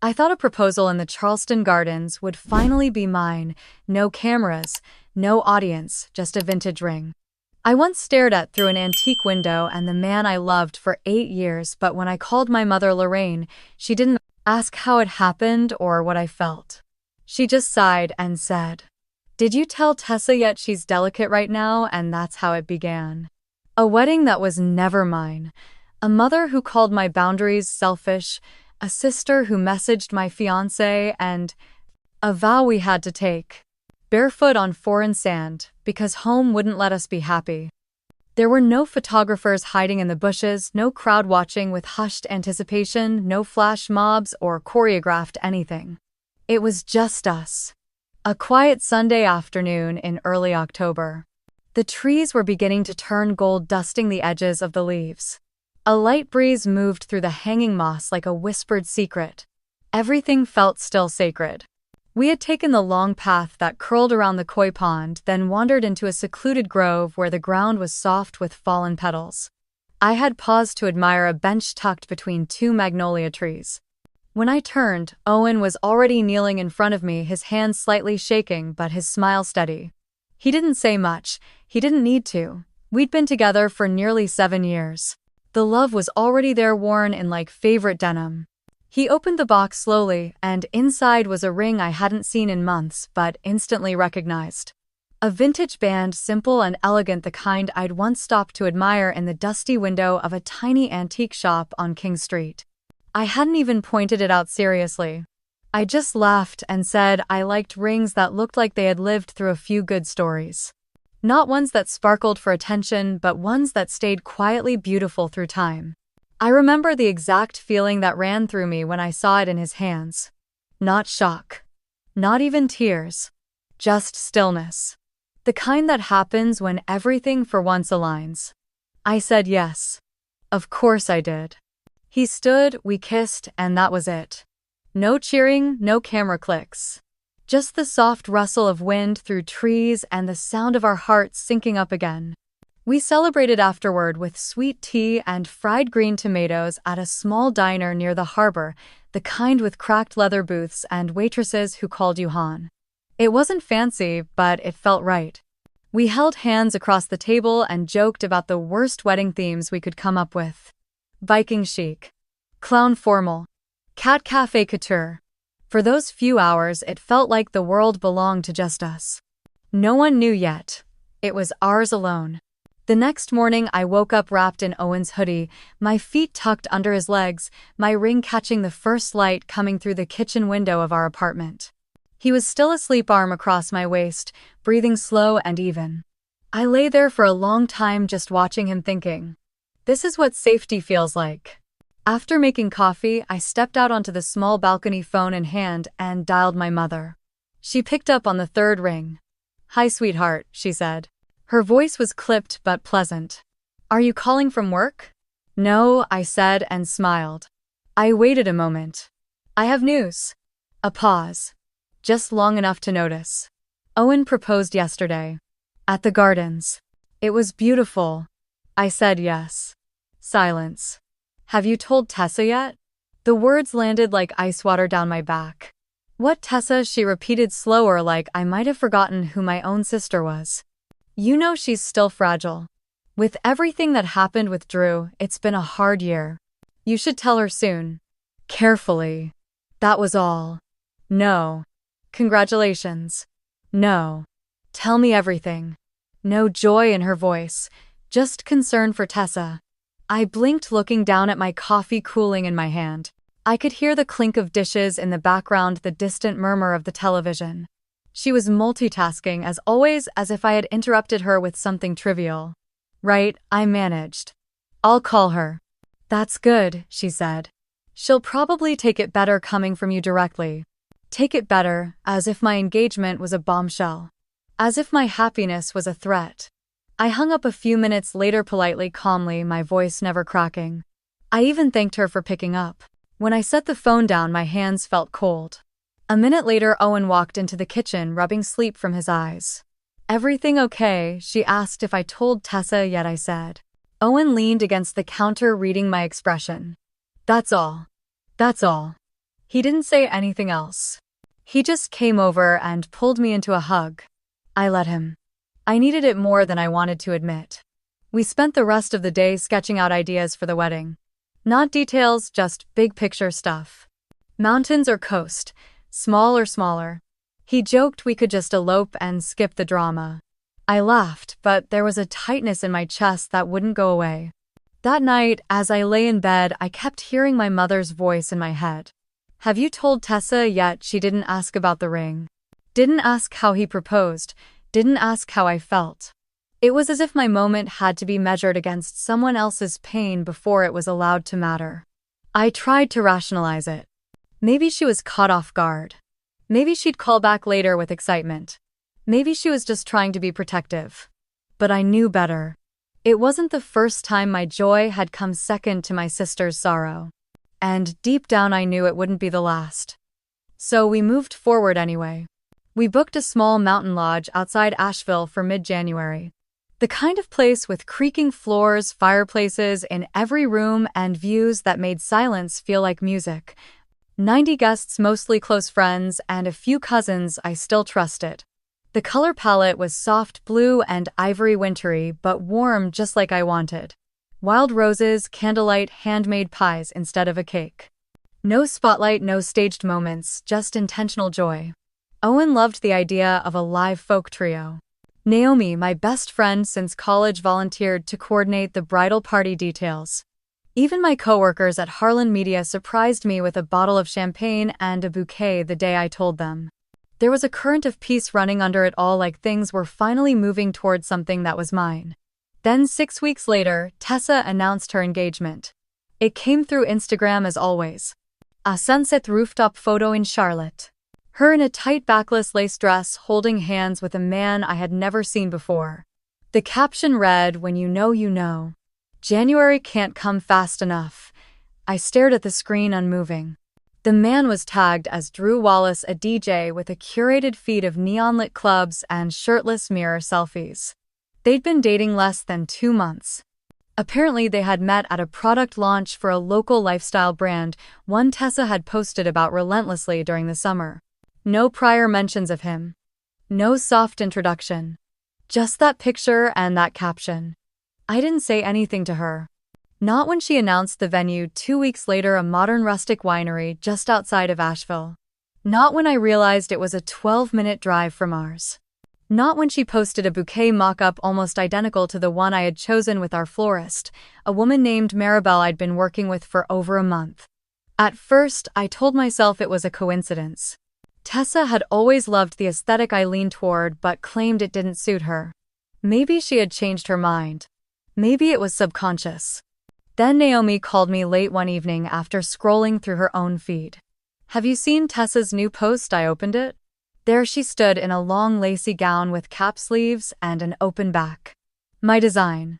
I thought a proposal in the Charleston Gardens would finally be mine. No cameras, no audience, just a vintage ring. I once stared at through an antique window and the man I loved for 8 years, but when I called my mother Lorraine, she didn't ask how it happened or what I felt. She just sighed and said, "Did you tell Tessa yet she's delicate right now?" And that's how it began. A wedding that was never mine. A mother who called my boundaries selfish, a sister who messaged my fiancé, and a vow we had to take, barefoot on foreign sand, because home wouldn't let us be happy. There were no photographers hiding in the bushes, no crowd watching with hushed anticipation, no flash mobs or choreographed anything. It was just us. A quiet Sunday afternoon in early October. The trees were beginning to turn gold, dusting the edges of the leaves. A light breeze moved through the hanging moss like a whispered secret. Everything felt still sacred. We had taken the long path that curled around the koi pond, then wandered into a secluded grove where the ground was soft with fallen petals. I had paused to admire a bench tucked between 2 magnolia trees. When I turned, Owen was already kneeling in front of me, his hands slightly shaking but his smile steady. He didn't say much. He didn't need to. We'd been together for nearly 7 years. The love was already there, worn in like favorite denim. He opened the box slowly, and inside was a ring I hadn't seen in months but instantly recognized. A vintage band, simple and elegant, the kind I'd once stopped to admire in the dusty window of a tiny antique shop on King Street. I hadn't even pointed it out seriously. I just laughed and said I liked rings that looked like they had lived through a few good stories. Not ones that sparkled for attention, but ones that stayed quietly beautiful through time. I remember the exact feeling that ran through me when I saw it in his hands. Not shock. Not even tears. Just stillness. The kind that happens when everything for once aligns. I said yes. Of course I did. He stood, we kissed, and that was it. No cheering, no camera clicks. Just the soft rustle of wind through trees and the sound of our hearts syncing up again. We celebrated afterward with sweet tea and fried green tomatoes at a small diner near the harbor, the kind with cracked leather booths and waitresses who called you Han. It wasn't fancy, but it felt right. We held hands across the table and joked about the worst wedding themes we could come up with. Viking chic. Clown formal. Cat cafe couture. For those few hours, it felt like the world belonged to just us. No one knew yet. It was ours alone. The next morning, I woke up wrapped in Owen's hoodie, my feet tucked under his legs, my ring catching the first light coming through the kitchen window of our apartment. He was still asleep, arm across my waist, breathing slow and even. I lay there for a long time just watching him, thinking, this is what safety feels like. After making coffee, I stepped out onto the small balcony, phone in hand, and dialed my mother. She picked up on the third ring. "Hi, sweetheart," she said. Her voice was clipped but pleasant. "Are you calling from work?" "No," I said and smiled. I waited a moment. "I have news." A pause. Just long enough to notice. "Owen proposed yesterday. At the gardens. It was beautiful." I said yes. Silence. "Have you told Tessa yet?" The words landed like ice water down my back. "What Tessa?" she repeated slower, like I might have forgotten who my own sister was. "You know she's still fragile. With everything that happened with Drew, it's been a hard year. You should tell her soon." Carefully. That was all. "No." "Congratulations." "No." "Tell me everything." No joy in her voice, just concern for Tessa. I blinked, looking down at my coffee cooling in my hand. I could hear the clink of dishes in the background, the distant murmur of the television. She was multitasking, as always, as if I had interrupted her with something trivial. "Right," I managed. "I'll call her." "That's good," she said. "She'll probably take it better coming from you directly." Take it better, as if my engagement was a bombshell. As if my happiness was a threat. I hung up a few minutes later, politely, calmly, my voice never cracking. I even thanked her for picking up. When I set the phone down, my hands felt cold. A minute later, Owen walked into the kitchen, rubbing sleep from his eyes. "Everything okay?" she asked if I told Tessa yet. I said. Owen leaned against the counter, reading my expression. "That's all. That's all." He didn't say anything else. He just came over and pulled me into a hug. I let him. I needed it more than I wanted to admit. We spent the rest of the day sketching out ideas for the wedding. Not details, just big picture stuff. Mountains or coast, small or smaller. He joked we could just elope and skip the drama. I laughed, but there was a tightness in my chest that wouldn't go away. That night, as I lay in bed, I kept hearing my mother's voice in my head. Have you told Tessa yet? She didn't ask about the ring. Didn't ask how he proposed. Didn't ask how I felt. It was as if my moment had to be measured against someone else's pain before it was allowed to matter. I tried to rationalize it. Maybe she was caught off guard. Maybe she'd call back later with excitement. Maybe she was just trying to be protective. But I knew better. It wasn't the first time my joy had come second to my sister's sorrow. And deep down I knew it wouldn't be the last. So we moved forward anyway. We booked a small mountain lodge outside Asheville for mid-January. The kind of place with creaking floors, fireplaces in every room, and views that made silence feel like music. 90 guests, mostly close friends, and a few cousins I still trusted. The color palette was soft blue and ivory wintry, but warm just like I wanted. Wild roses, candlelight, handmade pies instead of a cake. No spotlight, no staged moments, just intentional joy. Owen loved the idea of a live folk trio. Naomi, my best friend since college, volunteered to coordinate the bridal party details. Even my coworkers at Harlan Media surprised me with a bottle of champagne and a bouquet the day I told them. There was a current of peace running under it all, like things were finally moving towards something that was mine. Then 6 weeks later, Tessa announced her engagement. It came through Instagram as always. A sunset rooftop photo in Charlotte. Her in a tight backless lace dress holding hands with a man I had never seen before. The caption read, "When you know you know. January can't come fast enough." I stared at the screen unmoving. The man was tagged as Drew Wallace, a DJ with a curated feed of neon-lit clubs and shirtless mirror selfies. They'd been dating less than 2 months. Apparently they had met at a product launch for a local lifestyle brand, one Tessa had posted about relentlessly during the summer. No prior mentions of him. No soft introduction. Just that picture and that caption. I didn't say anything to her. Not when she announced the venue 2 weeks later, a modern rustic winery just outside of Asheville. Not when I realized it was a 12-minute drive from ours. Not when she posted a bouquet mock-up almost identical to the one I had chosen with our florist, a woman named Maribel I'd been working with for over a month. At first, I told myself it was a coincidence. Tessa had always loved the aesthetic I leaned toward but claimed it didn't suit her. Maybe she had changed her mind. Maybe it was subconscious. Then Naomi called me late one evening after scrolling through her own feed. "Have you seen Tessa's new post?" I opened it. There she stood in a long lacy gown with cap sleeves and an open back. My design.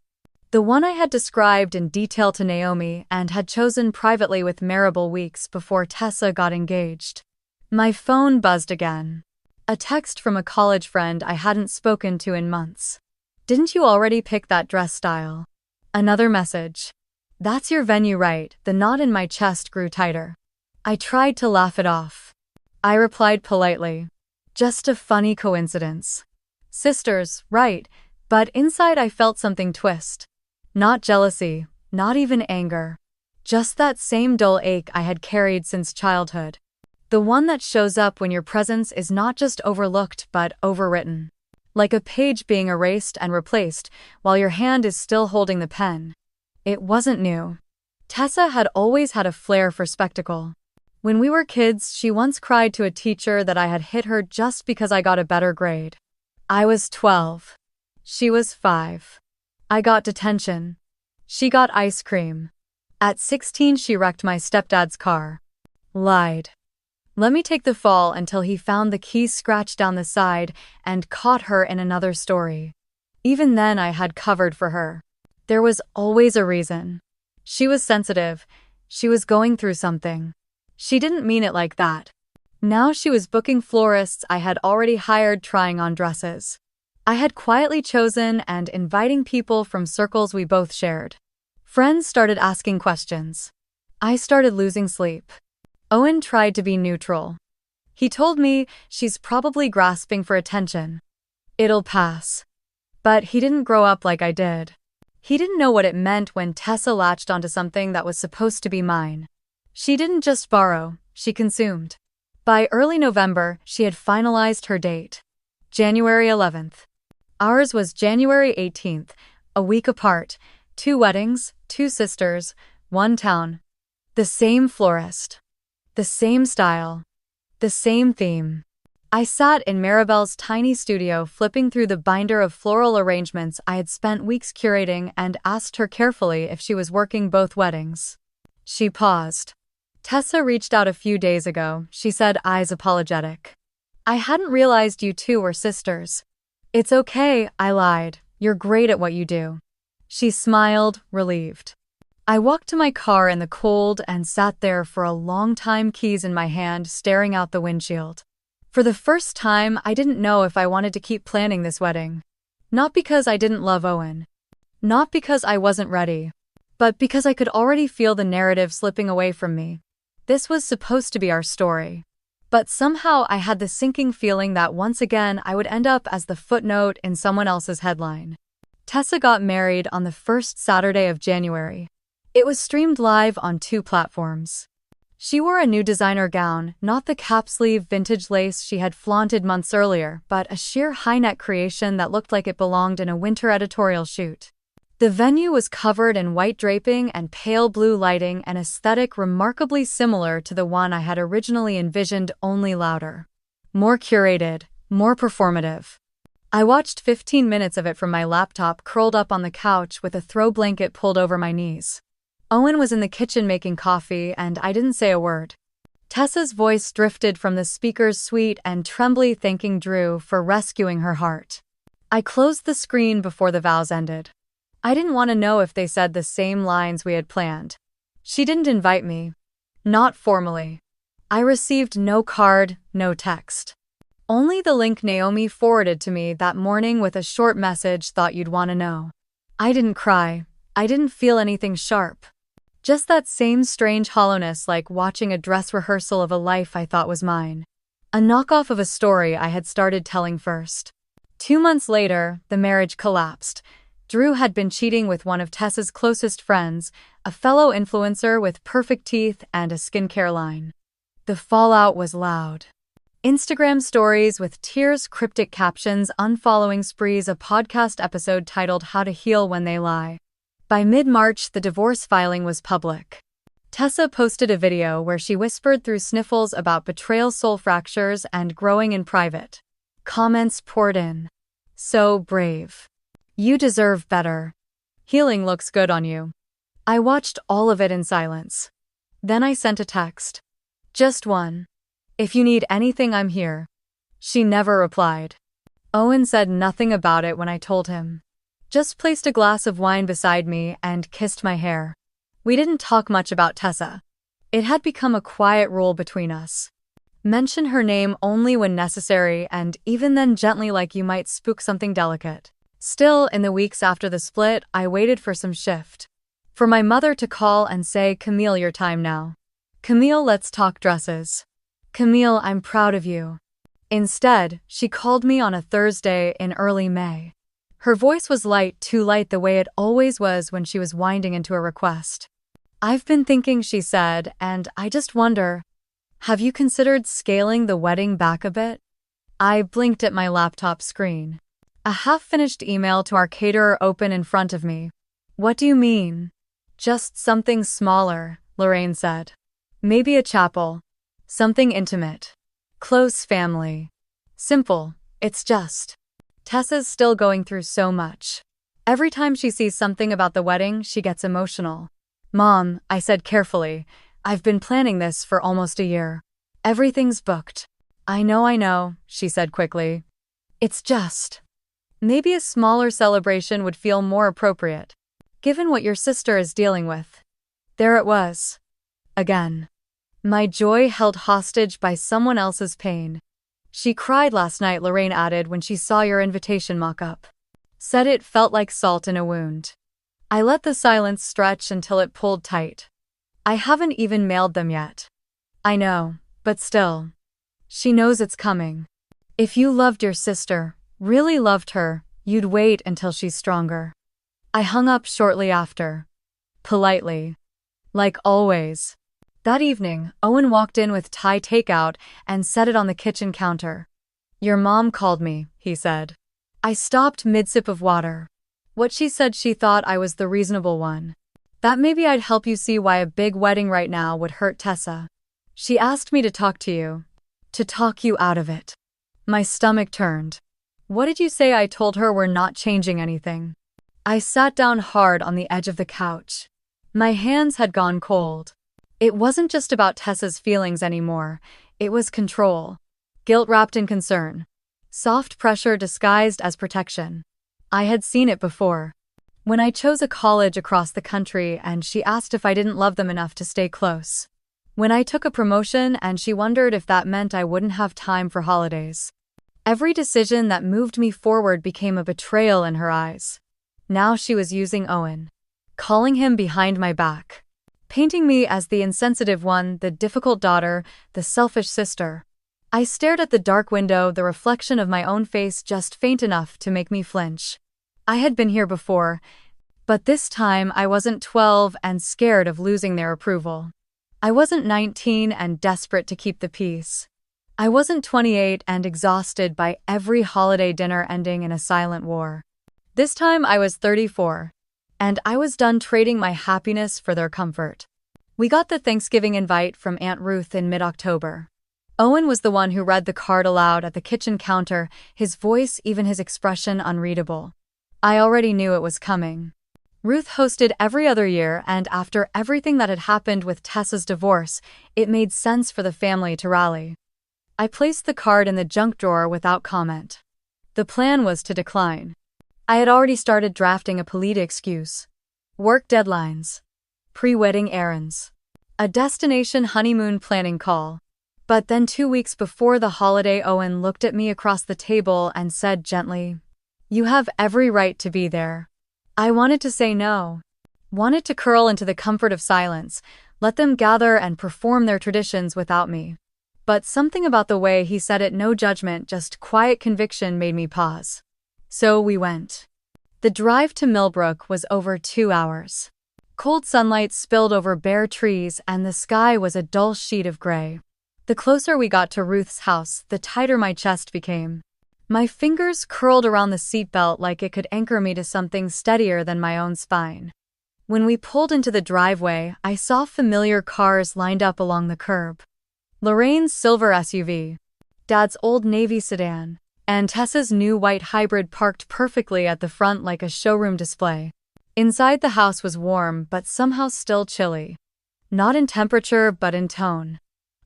The one I had described in detail to Naomi and had chosen privately with Maribel weeks before Tessa got engaged. My phone buzzed again. A text from a college friend I hadn't spoken to in months. "Didn't you already pick that dress style?" Another message. "That's your venue, right?" The knot in my chest grew tighter. I tried to laugh it off. I replied politely. "Just a funny coincidence." Sisters, right, but inside I felt something twist. Not jealousy, not even anger. Just that same dull ache I had carried since childhood. The one that shows up when your presence is not just overlooked but overwritten. Like a page being erased and replaced while your hand is still holding the pen. It wasn't new. Tessa had always had a flair for spectacle. When we were kids, she once cried to a teacher that I had hit her just because I got a better grade. I was 12. She was 5. I got detention. She got ice cream. At 16, she wrecked my stepdad's car. Lied. Let me take the fall until he found the keys scratched down the side and caught her in another story. Even then I had covered for her. There was always a reason. She was sensitive. She was going through something. She didn't mean it like that. Now she was booking florists I had already hired, trying on dresses I had quietly chosen, and inviting people from circles we both shared. Friends started asking questions. I started losing sleep. Owen tried to be neutral. He told me she's probably grasping for attention. It'll pass. But he didn't grow up like I did. He didn't know what it meant when Tessa latched onto something that was supposed to be mine. She didn't just borrow, she consumed. By early November, she had finalized her date. January 11th. Ours was January 18th, a week apart. 2 weddings, 2 sisters, 1 town. The same florist. The same style. The same theme. I sat in Maribel's tiny studio flipping through the binder of floral arrangements I had spent weeks curating and asked her carefully if she was working both weddings. She paused. Tessa reached out a few days ago, she said, eyes apologetic. I hadn't realized you two were sisters. It's okay, I lied. You're great at what you do. She smiled, relieved. I walked to my car in the cold and sat there for a long time, keys in my hand, staring out the windshield. For the first time, I didn't know if I wanted to keep planning this wedding. Not because I didn't love Owen. Not because I wasn't ready. But because I could already feel the narrative slipping away from me. This was supposed to be our story. But somehow I had the sinking feeling that once again I would end up as the footnote in someone else's headline. Tessa got married on the first Saturday of January. It was streamed live on 2 platforms. She wore a new designer gown, not the cap-sleeve vintage lace she had flaunted months earlier, but a sheer high-neck creation that looked like it belonged in a winter editorial shoot. The venue was covered in white draping and pale blue lighting, an aesthetic remarkably similar to the one I had originally envisioned, only louder. More curated, more performative. I watched 15 minutes of it from my laptop, curled up on the couch with a throw blanket pulled over my knees. Owen was in the kitchen making coffee, and I didn't say a word. Tessa's voice drifted from the speakers, sweet and trembly, thanking Drew for rescuing her heart. I closed the screen before the vows ended. I didn't want to know if they said the same lines we had planned. She didn't invite me. Not formally. I received no card, no text. Only the link Naomi forwarded to me that morning with a short message, thought you'd want to know. I didn't cry. I didn't feel anything sharp. Just that same strange hollowness, like watching a dress rehearsal of a life I thought was mine. A knockoff of a story I had started telling first. 2 months later, the marriage collapsed. Drew had been cheating with one of Tessa's closest friends, a fellow influencer with perfect teeth and a skincare line. The fallout was loud. Instagram stories with tears, cryptic captions, unfollowing sprees, a podcast episode titled How to Heal When They Lie. By mid-March, the divorce filing was public. Tessa posted a video where she whispered through sniffles about betrayal, soul fractures, and growing in private. Comments poured in. So brave. You deserve better. Healing looks good on you. I watched all of it in silence. Then I sent a text. Just one. If you need anything, I'm here. She never replied. Owen said nothing about it when I told him. Just placed a glass of wine beside me and kissed my hair. We didn't talk much about Tessa. It had become a quiet rule between us. Mention her name only when necessary, and even then gently, like you might spook something delicate. Still, in the weeks after the split, I waited for some shift. For my mother to call and say, Camille, your time now. Camille, let's talk dresses. Camille, I'm proud of you. Instead, she called me on a Thursday in early May. Her voice was light, too light, the way it always was when she was winding into a request. I've been thinking, she said, and I just wonder, have you considered scaling the wedding back a bit? I blinked at my laptop screen. A half-finished email to our caterer open in front of me. What do you mean? Just something smaller, Lorraine said. Maybe a chapel. Something intimate. Close family. Simple. It's just. Tessa's still going through so much. Every time she sees something about the wedding, she gets emotional. Mom, I said carefully, I've been planning this for almost a year. Everything's booked. I know, she said quickly. It's just. Maybe a smaller celebration would feel more appropriate, given what your sister is dealing with. There it was. Again. My joy held hostage by someone else's pain. She cried last night, Lorraine added, when she saw your invitation mock-up. Said it felt like salt in a wound. I let the silence stretch until it pulled tight. I haven't even mailed them yet. I know, but still. She knows it's coming. If you loved your sister, really loved her, you'd wait until she's stronger. I hung up shortly after. Politely. Like always. That evening, Owen walked in with Thai takeout and set it on the kitchen counter. Your mom called me, he said. I stopped mid-sip of water. What she said, she thought I was the reasonable one. That maybe I'd help you see why a big wedding right now would hurt Tessa. She asked me to talk to you. To talk you out of it. My stomach turned. What did you say? I told her we're not changing anything. I sat down hard on the edge of the couch. My hands had gone cold. It wasn't just about Tessa's feelings anymore. It was control. Guilt wrapped in concern. Soft pressure disguised as protection. I had seen it before. When I chose a college across the country and she asked if I didn't love them enough to stay close. When I took a promotion and she wondered if that meant I wouldn't have time for holidays. Every decision that moved me forward became a betrayal in her eyes. Now she was using Owen. Calling him behind my back. Painting me as the insensitive one, the difficult daughter, the selfish sister. I stared at the dark window, the reflection of my own face just faint enough to make me flinch. I had been here before, but this time I wasn't 12 and scared of losing their approval. I wasn't 19 and desperate to keep the peace. I wasn't 28 and exhausted by every holiday dinner ending in a silent war. This time I was 34. And I was done trading my happiness for their comfort. We got the Thanksgiving invite from Aunt Ruth in mid-October. Owen was the one who read the card aloud at the kitchen counter, his voice, even his expression, unreadable. I already knew it was coming. Ruth hosted every other year, and after everything that had happened with Tessa's divorce, it made sense for the family to rally. I placed the card in the junk drawer without comment. The plan was to decline. I had already started drafting a polite excuse. Work deadlines. Pre-wedding errands. A destination honeymoon planning call. But then 2 weeks before the holiday, Owen looked at me across the table and said gently, "You have every right to be there." I wanted to say no. Wanted to curl into the comfort of silence, let them gather and perform their traditions without me. But something about the way he said it, no judgment, just quiet conviction, made me pause. So we went. The drive to Millbrook was over 2 hours. Cold sunlight spilled over bare trees and the sky was a dull sheet of gray. The closer we got to Ruth's house, the tighter my chest became. My fingers curled around the seatbelt like it could anchor me to something steadier than my own spine. When we pulled into the driveway, I saw familiar cars lined up along the curb. Lorraine's silver SUV. Dad's old Navy sedan. And Tessa's new white hybrid parked perfectly at the front like a showroom display. Inside the house was warm but somehow still chilly. Not in temperature but in tone.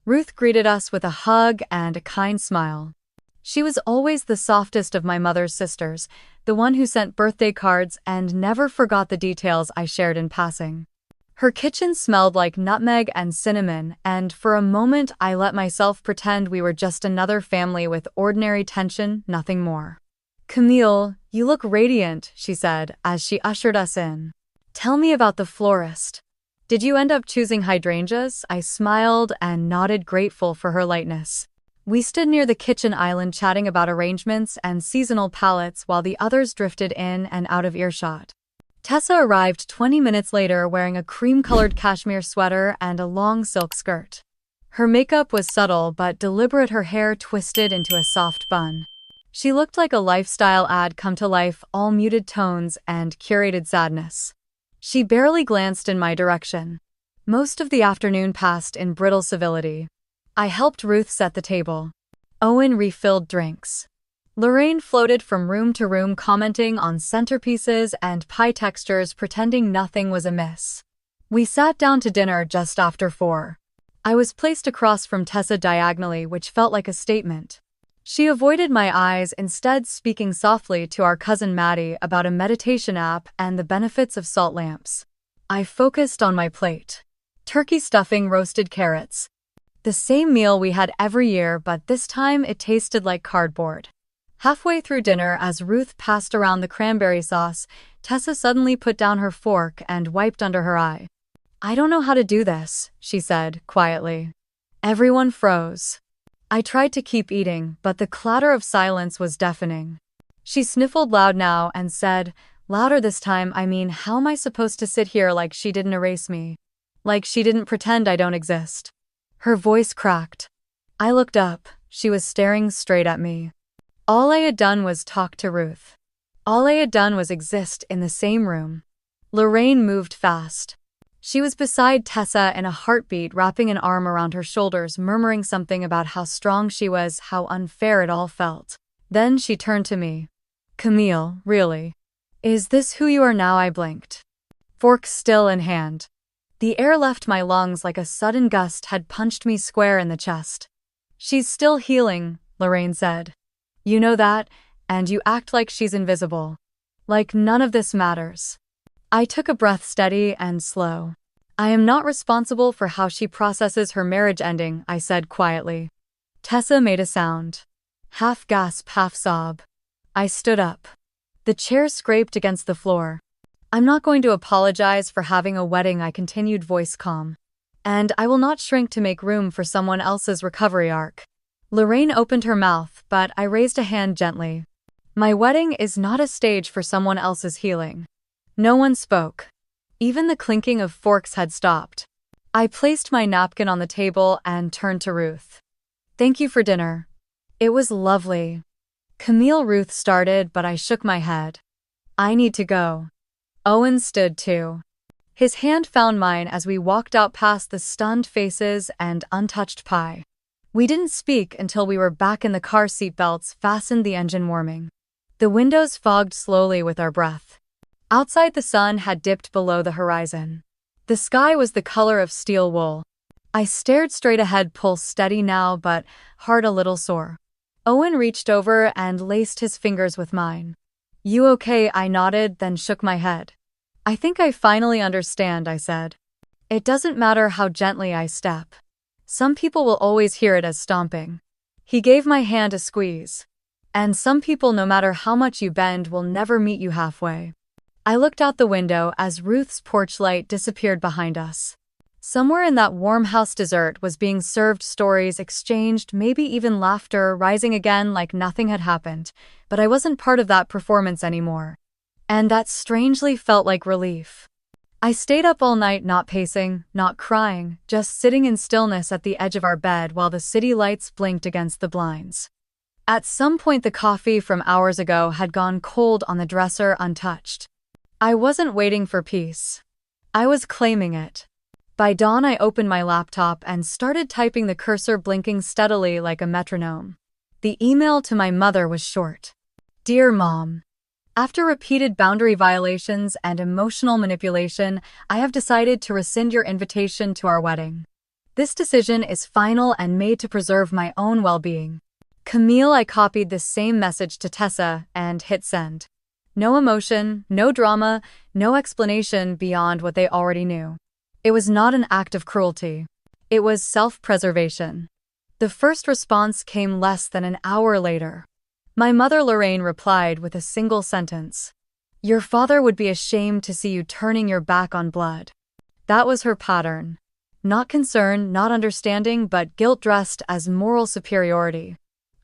Ruth greeted us with a hug and a kind smile. She was always the softest of my mother's sisters, the one who sent birthday cards and never forgot the details I shared in passing. Her kitchen smelled like nutmeg and cinnamon, and for a moment I let myself pretend we were just another family with ordinary tension, nothing more. "Camille, you look radiant," she said as she ushered us in. "Tell me about the florist. Did you end up choosing hydrangeas?" I smiled and nodded, grateful for her lightness. We stood near the kitchen island chatting about arrangements and seasonal palettes while the others drifted in and out of earshot. Tessa arrived 20 minutes later wearing a cream-colored cashmere sweater and a long silk skirt. Her makeup was subtle but deliberate, her hair twisted into a soft bun. She looked like a lifestyle ad come to life, all muted tones and curated sadness. She barely glanced in my direction. Most of the afternoon passed in brittle civility. I helped Ruth set the table. Owen refilled drinks. Lorraine floated from room to room, commenting on centerpieces and pie textures, pretending nothing was amiss. We sat down to dinner just after 4. I was placed across from Tessa diagonally, which felt like a statement. She avoided my eyes, instead speaking softly to our cousin Maddie about a meditation app and the benefits of salt lamps. I focused on my plate. Turkey stuffing, roasted carrots. The same meal we had every year, but this time it tasted like cardboard. Halfway through dinner, as Ruth passed around the cranberry sauce, Tessa suddenly put down her fork and wiped under her eye. "I don't know how to do this," she said, quietly. Everyone froze. I tried to keep eating, but the clatter of silence was deafening. She sniffled loud now and said, louder this time, I mean, how am I supposed to sit here like she didn't erase me? Like she didn't pretend I don't exist? Her voice cracked. I looked up. She was staring straight at me. All I had done was talk to Ruth. All I had done was exist in the same room. Lorraine moved fast. She was beside Tessa in a heartbeat, wrapping an arm around her shoulders, murmuring something about how strong she was, how unfair it all felt. Then she turned to me. Camille, really? Is this who you are now? I blinked. Fork still in hand. The air left my lungs like a sudden gust had punched me square in the chest. She's still healing, Lorraine said. You know that, and you act like she's invisible. Like none of this matters. I took a breath, steady and slow. I am not responsible for how she processes her marriage ending, I said quietly. Tessa made a sound. Half gasp, half sob. I stood up. The chair scraped against the floor. I'm not going to apologize for having a wedding, I continued, voice calm. And I will not shrink to make room for someone else's recovery arc. Lorraine opened her mouth, but I raised a hand gently. My wedding is not a stage for someone else's healing. No one spoke. Even the clinking of forks had stopped. I placed my napkin on the table and turned to Ruth. Thank you for dinner. It was lovely. Camille, Ruth started, but I shook my head. I need to go. Owen stood too. His hand found mine as we walked out past the stunned faces and untouched pie. We didn't speak until we were back in the car, seatbelts fastened, the engine warming. The windows fogged slowly with our breath. Outside, the sun had dipped below the horizon. The sky was the color of steel wool. I stared straight ahead, pulse steady now, but heart a little sore. Owen reached over and laced his fingers with mine. You okay? I nodded, then shook my head. I think I finally understand, I said. It doesn't matter how gently I step. Some people will always hear it as stomping. He gave my hand a squeeze. And some people, no matter how much you bend, will never meet you halfway. I looked out the window as Ruth's porch light disappeared behind us. Somewhere in that warm house, dessert was being served, stories exchanged, maybe even laughter rising again like nothing had happened, but I wasn't part of that performance anymore. And that strangely felt like relief. I stayed up all night, not pacing, not crying, just sitting in stillness at the edge of our bed while the city lights blinked against the blinds. At some point, the coffee from hours ago had gone cold on the dresser, untouched. I wasn't waiting for peace. I was claiming it. By dawn, I opened my laptop and started typing, the cursor blinking steadily like a metronome. The email to my mother was short. Dear Mom. After repeated boundary violations and emotional manipulation, I have decided to rescind your invitation to our wedding. This decision is final and made to preserve my own well-being. Camille. I copied the same message to Tessa and hit send. No emotion, no drama, no explanation beyond what they already knew. It was not an act of cruelty. It was self-preservation. The first response came less than an hour later. My mother Lorraine replied with a single sentence. Your father would be ashamed to see you turning your back on blood. That was her pattern. Not concern, not understanding, but guilt dressed as moral superiority.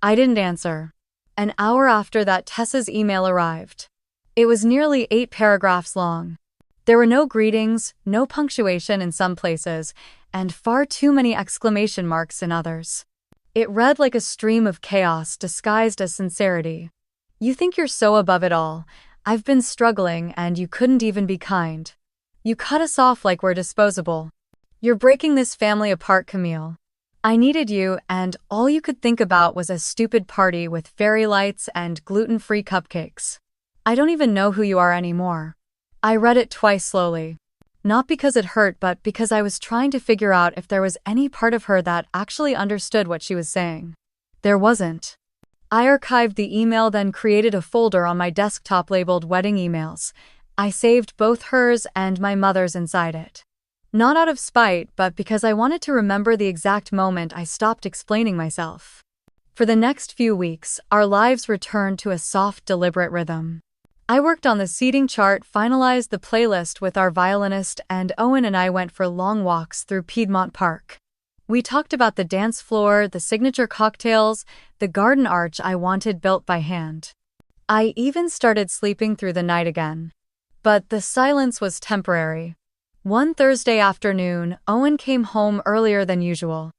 I didn't answer. An hour after that, Tessa's email arrived. It was nearly 8 paragraphs long. There were no greetings, no punctuation in some places, and far too many exclamation marks in others. It read like a stream of chaos disguised as sincerity. You think you're so above it all. I've been struggling and you couldn't even be kind. You cut us off like we're disposable. You're breaking this family apart, Camille. I needed you, and all you could think about was a stupid party with fairy lights and gluten-free cupcakes. I don't even know who you are anymore. I read it twice slowly. Not because it hurt, but because I was trying to figure out if there was any part of her that actually understood what she was saying. There wasn't. I archived the email, then created a folder on my desktop labeled Wedding Emails. I saved both hers and my mother's inside it. Not out of spite, but because I wanted to remember the exact moment I stopped explaining myself. For the next few weeks, our lives returned to a soft, deliberate rhythm. I worked on the seating chart, finalized the playlist with our violinist, and Owen and I went for long walks through Piedmont Park. We talked about the dance floor, the signature cocktails, the garden arch I wanted built by hand. I even started sleeping through the night again. But the silence was temporary. One Thursday afternoon, Owen came home earlier than usual.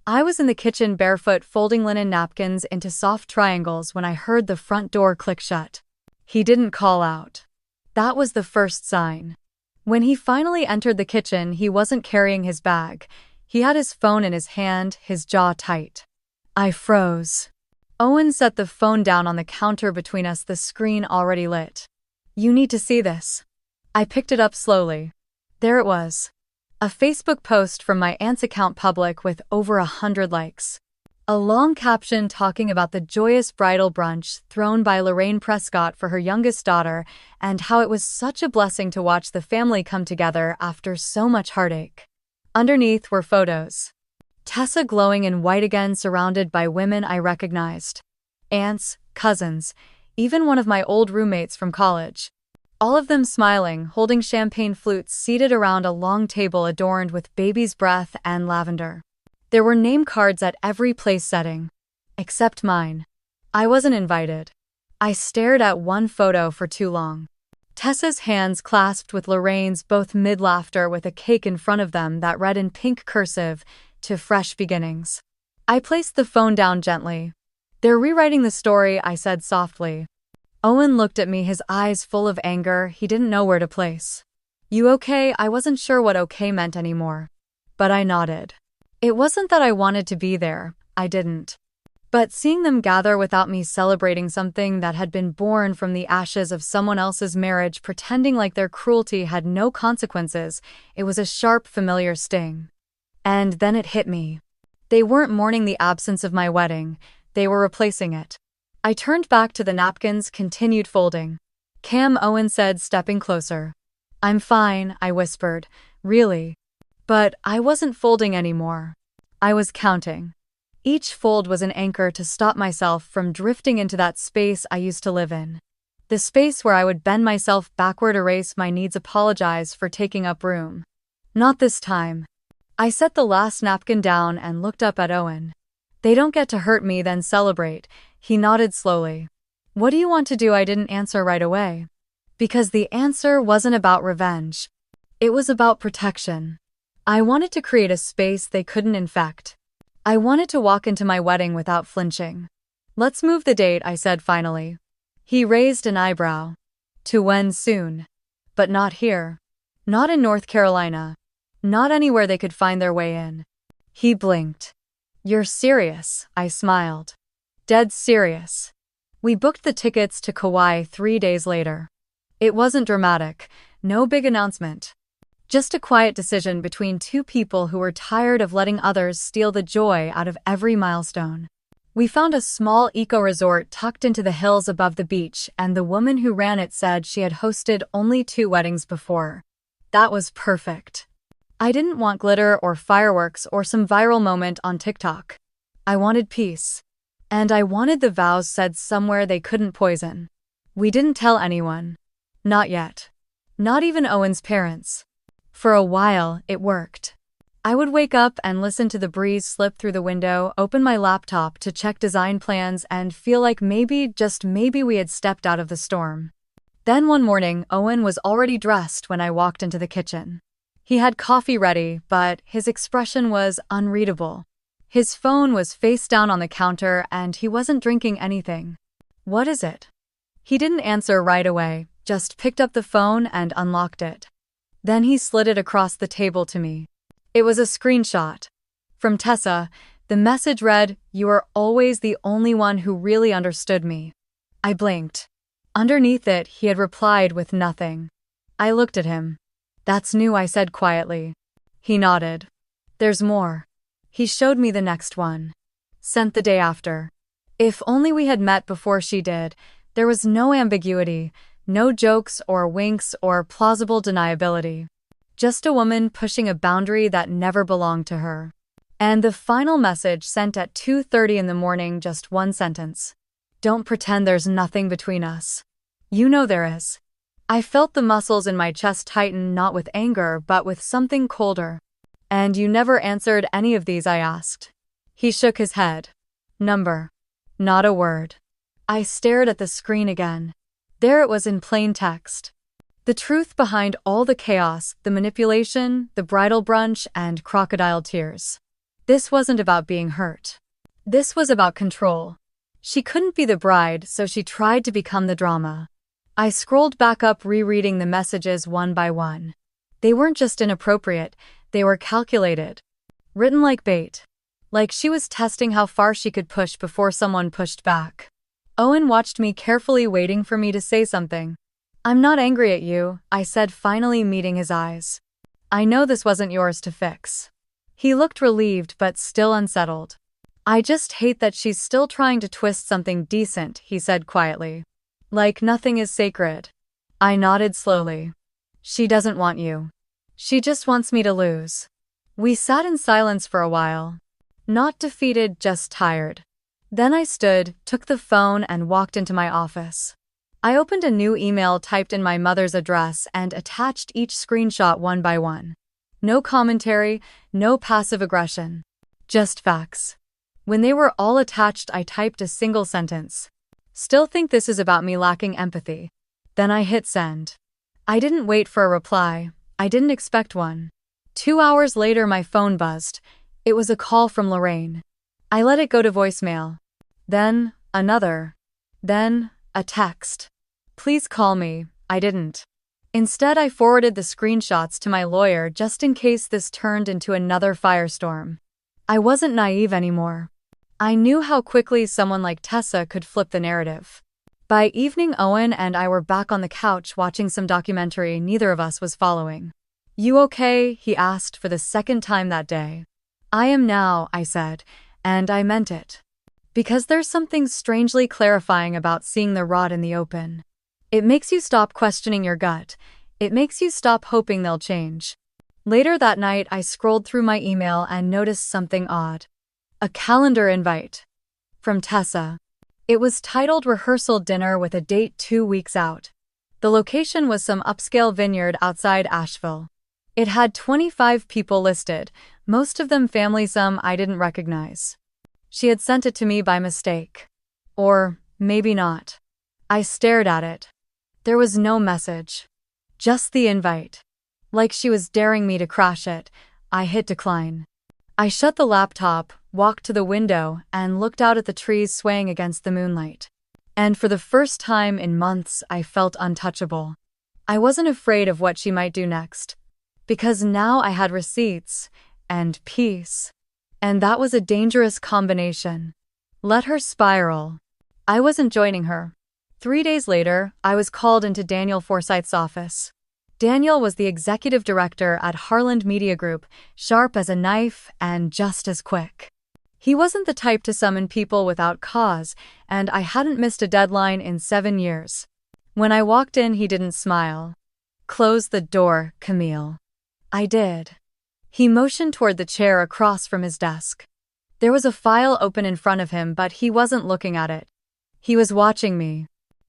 I was in the kitchen barefoot folding linen napkins into soft triangles when I heard the front door click shut. He didn't call out. That was the first sign. When he finally entered the kitchen, he wasn't carrying his bag. He had his phone in his hand, his jaw tight. I froze. Owen set the phone down on the counter between us, the screen already lit. "You need to see this." I picked it up slowly. There it was. A Facebook post from my aunt's account, public with over 100 likes. A long caption talking about the joyous bridal brunch thrown by Lorraine Prescott for her youngest daughter and how it was such a blessing to watch the family come together after so much heartache. Underneath were photos. Tessa glowing in white again, surrounded by women I recognized. Aunts, cousins, even one of my old roommates from college. All of them smiling, holding champagne flutes, seated around a long table adorned with baby's breath and lavender. There were name cards at every place setting. Except mine. I wasn't invited. I stared at one photo for too long. Tessa's hands clasped with Lorraine's, both mid-laughter, with a cake in front of them that read in pink cursive, "To fresh beginnings." I placed the phone down gently. "They're rewriting the story," I said softly. Owen looked at me, his eyes full of anger he didn't know where to place. "You okay?" I wasn't sure what okay meant anymore. But I nodded. It wasn't that I wanted to be there, I didn't. But seeing them gather without me, celebrating something that had been born from the ashes of someone else's marriage, pretending like their cruelty had no consequences, it was a sharp, familiar sting. And then it hit me. They weren't mourning the absence of my wedding, they were replacing it. I turned back to the napkins, continued folding. "Cam," Owen said, stepping closer. "I'm fine," I whispered. "Really?" But I wasn't folding anymore. I was counting. Each fold was an anchor to stop myself from drifting into that space I used to live in. The space where I would bend myself backward, erase my needs, apologize for taking up room. Not this time. I set the last napkin down and looked up at Owen. "They don't get to hurt me, then celebrate." He nodded slowly. "What do you want to do?" I didn't answer right away. Because the answer wasn't about revenge. It was about protection. I wanted to create a space they couldn't infect. I wanted to walk into my wedding without flinching. "Let's move the date," I said finally. He raised an eyebrow. "To when? Soon?" "But not here. Not in North Carolina. Not anywhere they could find their way in." He blinked. "You're serious?" I smiled. "Dead serious." We booked the tickets to Kauai 3 days later. It wasn't dramatic, no big announcement. Just a quiet decision between two people who were tired of letting others steal the joy out of every milestone. We found a small eco-resort tucked into the hills above the beach, and the woman who ran it said she had hosted only 2 weddings before. That was perfect. I didn't want glitter or fireworks or some viral moment on TikTok. I wanted peace. And I wanted the vows said somewhere they couldn't poison. We didn't tell anyone. Not yet. Not even Owen's parents. For a while, it worked. I would wake up and listen to the breeze slip through the window, open my laptop to check design plans, and feel like maybe, just maybe, we had stepped out of the storm. Then one morning, Owen was already dressed when I walked into the kitchen. He had coffee ready, but his expression was unreadable. His phone was face down on the counter, and he wasn't drinking anything. "What is it?" He didn't answer right away, just picked up the phone and unlocked it. Then he slid it across the table to me. It was a screenshot. From Tessa, the message read, "You are always the only one who really understood me." I blinked. Underneath it, he had replied with nothing. I looked at him. "That's new," I said quietly. He nodded. "There's more." He showed me the next one. Sent the day after. If only we had met before she did. There was no ambiguity, no jokes or winks or plausible deniability. Just a woman pushing a boundary that never belonged to her. And the final message sent at 2:30 in the morning, just one sentence. "Don't pretend there's nothing between us. You know there is." I felt the muscles in my chest tighten, not with anger but with something colder. And you never answered any of these, I asked. He shook his head. Number. Not a word. I stared at the screen again. There it was in plain text. The truth behind all the chaos, the manipulation, the bridal brunch, and crocodile tears. This wasn't about being hurt. This was about control. She couldn't be the bride, so she tried to become the drama. I scrolled back up, rereading the messages one by one. They weren't just inappropriate, they were calculated. Written like bait. Like she was testing how far she could push before someone pushed back. Owen watched me carefully, waiting for me to say something. I'm not angry at you, I said, finally meeting his eyes. I know this wasn't yours to fix. He looked relieved but still unsettled. I just hate that she's still trying to twist something decent, he said quietly. Like nothing is sacred. I nodded slowly. She doesn't want you. She just wants me to lose. We sat in silence for a while. Not defeated, just tired. Then I stood, took the phone, and walked into my office. I opened a new email, typed in my mother's address, and attached each screenshot one by one. No commentary, no passive aggression. Just facts. When they were all attached, I typed a single sentence. Still think this is about me lacking empathy. Then I hit send. I didn't wait for a reply. I didn't expect one. 2 hours later, my phone buzzed. It was a call from Lorraine. I let it go to voicemail. Then, another. Then, a text. Please call me. I didn't. Instead, I forwarded the screenshots to my lawyer just in case this turned into another firestorm. I wasn't naive anymore. I knew how quickly someone like Tessa could flip the narrative. By evening, Owen and I were back on the couch watching some documentary neither of us was following. You okay? He asked for the second time that day. I am now, I said, and I meant it. Because there's something strangely clarifying about seeing the rot in the open. It makes you stop questioning your gut. It makes you stop hoping they'll change. Later that night, I scrolled through my email and noticed something odd. A calendar invite. From Tessa. It was titled Rehearsal Dinner with a date 2 weeks out. The location was some upscale vineyard outside Asheville. It had 25 people listed, most of them family, some I didn't recognize. She had sent it to me by mistake. Or maybe not. I stared at it. There was no message. Just the invite. Like she was daring me to crash it, I hit decline. I shut the laptop, walked to the window, and looked out at the trees swaying against the moonlight. And for the first time in months, I felt untouchable. I wasn't afraid of what she might do next. Because now I had receipts and peace. And that was a dangerous combination. Let her spiral. I wasn't joining her. 3 days later, I was called into Daniel Forsyth's office. Daniel was the executive director at Harland Media Group, sharp as a knife and just as quick. He wasn't the type to summon people without cause, and I hadn't missed a deadline in 7 years. When I walked in, he didn't smile. Close the door, Camille. I did. He motioned toward the chair across from his desk. There was a file open in front of him, but he wasn't looking at it. He was watching me.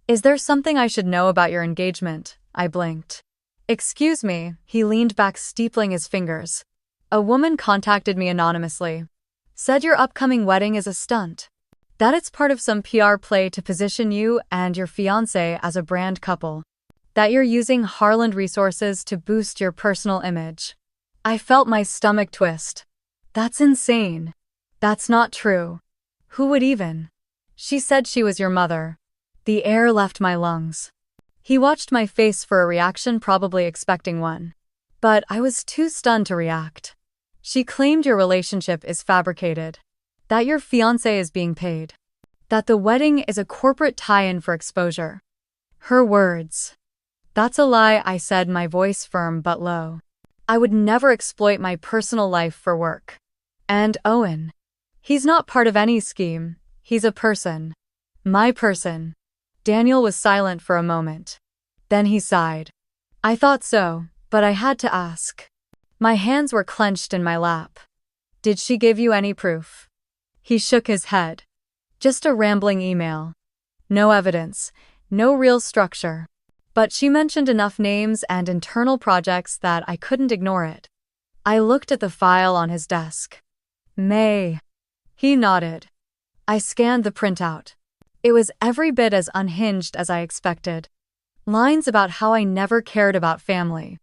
Is there something I should know about your engagement? I blinked. Excuse me, he leaned back, steepling his fingers. A woman contacted me anonymously. Said your upcoming wedding is a stunt. That it's part of some PR play to position you and your fiancé as a brand couple. That you're using Harland resources to boost your personal image. I felt my stomach twist. That's insane. That's not true. Who would even? She said she was your mother. The air left my lungs. He watched my face for a reaction, probably expecting one. But I was too stunned to react. She claimed your relationship is fabricated. That your fiancé is being paid. That the wedding is a corporate tie-in for exposure. Her words. That's a lie, I said, my voice firm but low. I would never exploit my personal life for work. And Owen. He's not part of any scheme. He's a person. My person. Daniel was silent for a moment. Then he sighed. I thought so, but I had to ask. My hands were clenched in my lap. Did she give you any proof? He shook his head. Just a rambling email. No evidence, no real structure. But she mentioned enough names and internal projects that I couldn't ignore it. I looked at the file on his desk. May. He nodded. I scanned the printout. It was every bit as unhinged as I expected. Lines about how I never cared about family.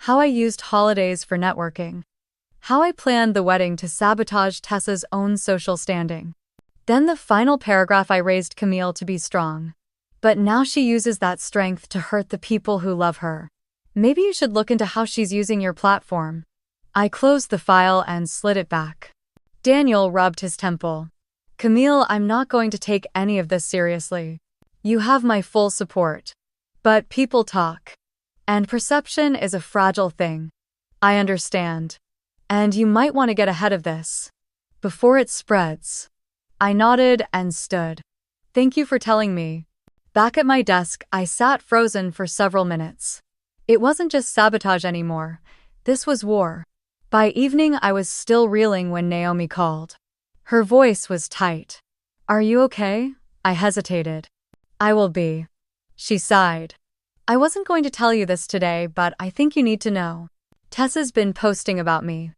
How I used holidays for networking. How I planned the wedding to sabotage Tessa's own social standing. Then the final paragraph: I raised Camille to be strong. But now she uses that strength to hurt the people who love her. Maybe you should look into how she's using your platform. I closed the file and slid it back. Daniel rubbed his temple. Camille, I'm not going to take any of this seriously. You have my full support. But people talk. And perception is a fragile thing. I understand. And you might want to get ahead of this. Before it spreads. I nodded and stood. Thank you for telling me. Back at my desk, I sat frozen for several minutes. It wasn't just sabotage anymore. This was war. By evening, I was still reeling when Naomi called. Her voice was tight. Are you okay? I hesitated. I will be. She sighed. I wasn't going to tell you this today, but I think you need to know. Tessa's been posting about me.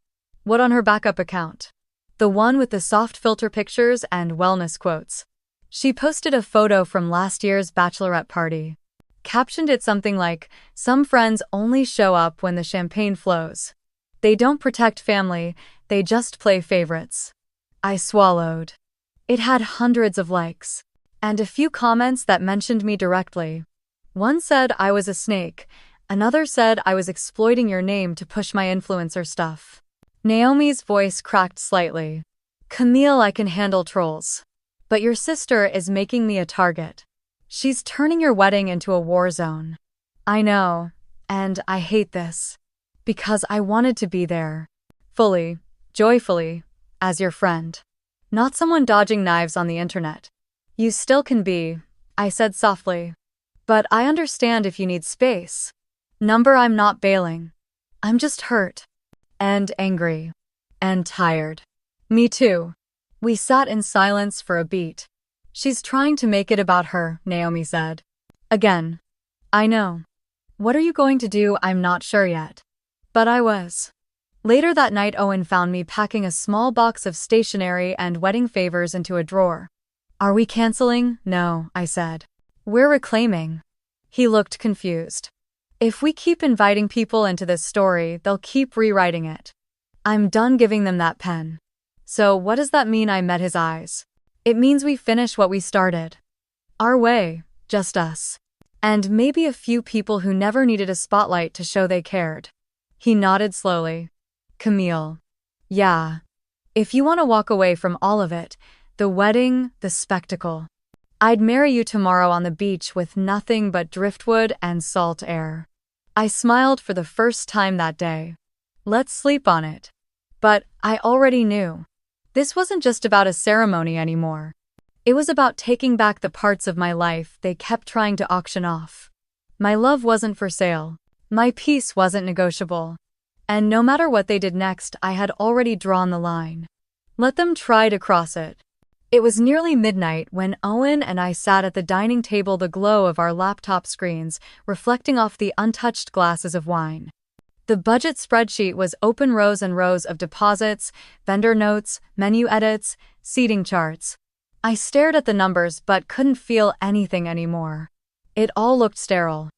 What, on her backup account? The one with the soft filter pictures and wellness quotes. She posted a photo from last year's bachelorette party. Captioned it something like, "Some friends only show up when the champagne flows. They don't protect family, they just play favorites." I swallowed. It had hundreds of likes. And a few comments that mentioned me directly. One said I was a snake. Another said I was exploiting your name to push my influencer stuff. Naomi's voice cracked slightly. Camille, I can handle trolls. But your sister is making me a target. She's turning your wedding into a war zone. I know. And I hate this. Because I wanted to be there. Fully, joyfully, as your friend. Not someone dodging knives on the internet. You still can be, I said softly. But I understand if you need space. I'm not bailing. I'm just hurt. And angry. And tired. Me too. We sat in silence for a beat. She's trying to make it about her, Naomi said. Again. I know. What are you going to do? I'm not sure yet. But I was. Later that night, Owen found me packing a small box of stationery and wedding favors into a drawer. Are we canceling? No, I said. We're reclaiming. He looked confused. If we keep inviting people into this story, they'll keep rewriting it. I'm done giving them that pen. So what does that mean? I met his eyes. It means we finish what we started. Our way, just us. And maybe a few people who never needed a spotlight to show they cared. He nodded slowly. Camille. Yeah. If you want to walk away from all of it, the wedding, the spectacle. I'd marry you tomorrow on the beach with nothing but driftwood and salt air. I smiled for the first time that day. Let's sleep on it. But I already knew. This wasn't just about a ceremony anymore. It was about taking back the parts of my life they kept trying to auction off. My love wasn't for sale. My peace wasn't negotiable. And no matter what they did next, I had already drawn the line. Let them try to cross it. It was nearly midnight when Owen and I sat at the dining table, the glow of our laptop screens reflecting off the untouched glasses of wine. The budget spreadsheet was open, rows and rows of deposits, vendor notes, menu edits, seating charts. I stared at the numbers but couldn't feel anything anymore. It all looked sterile.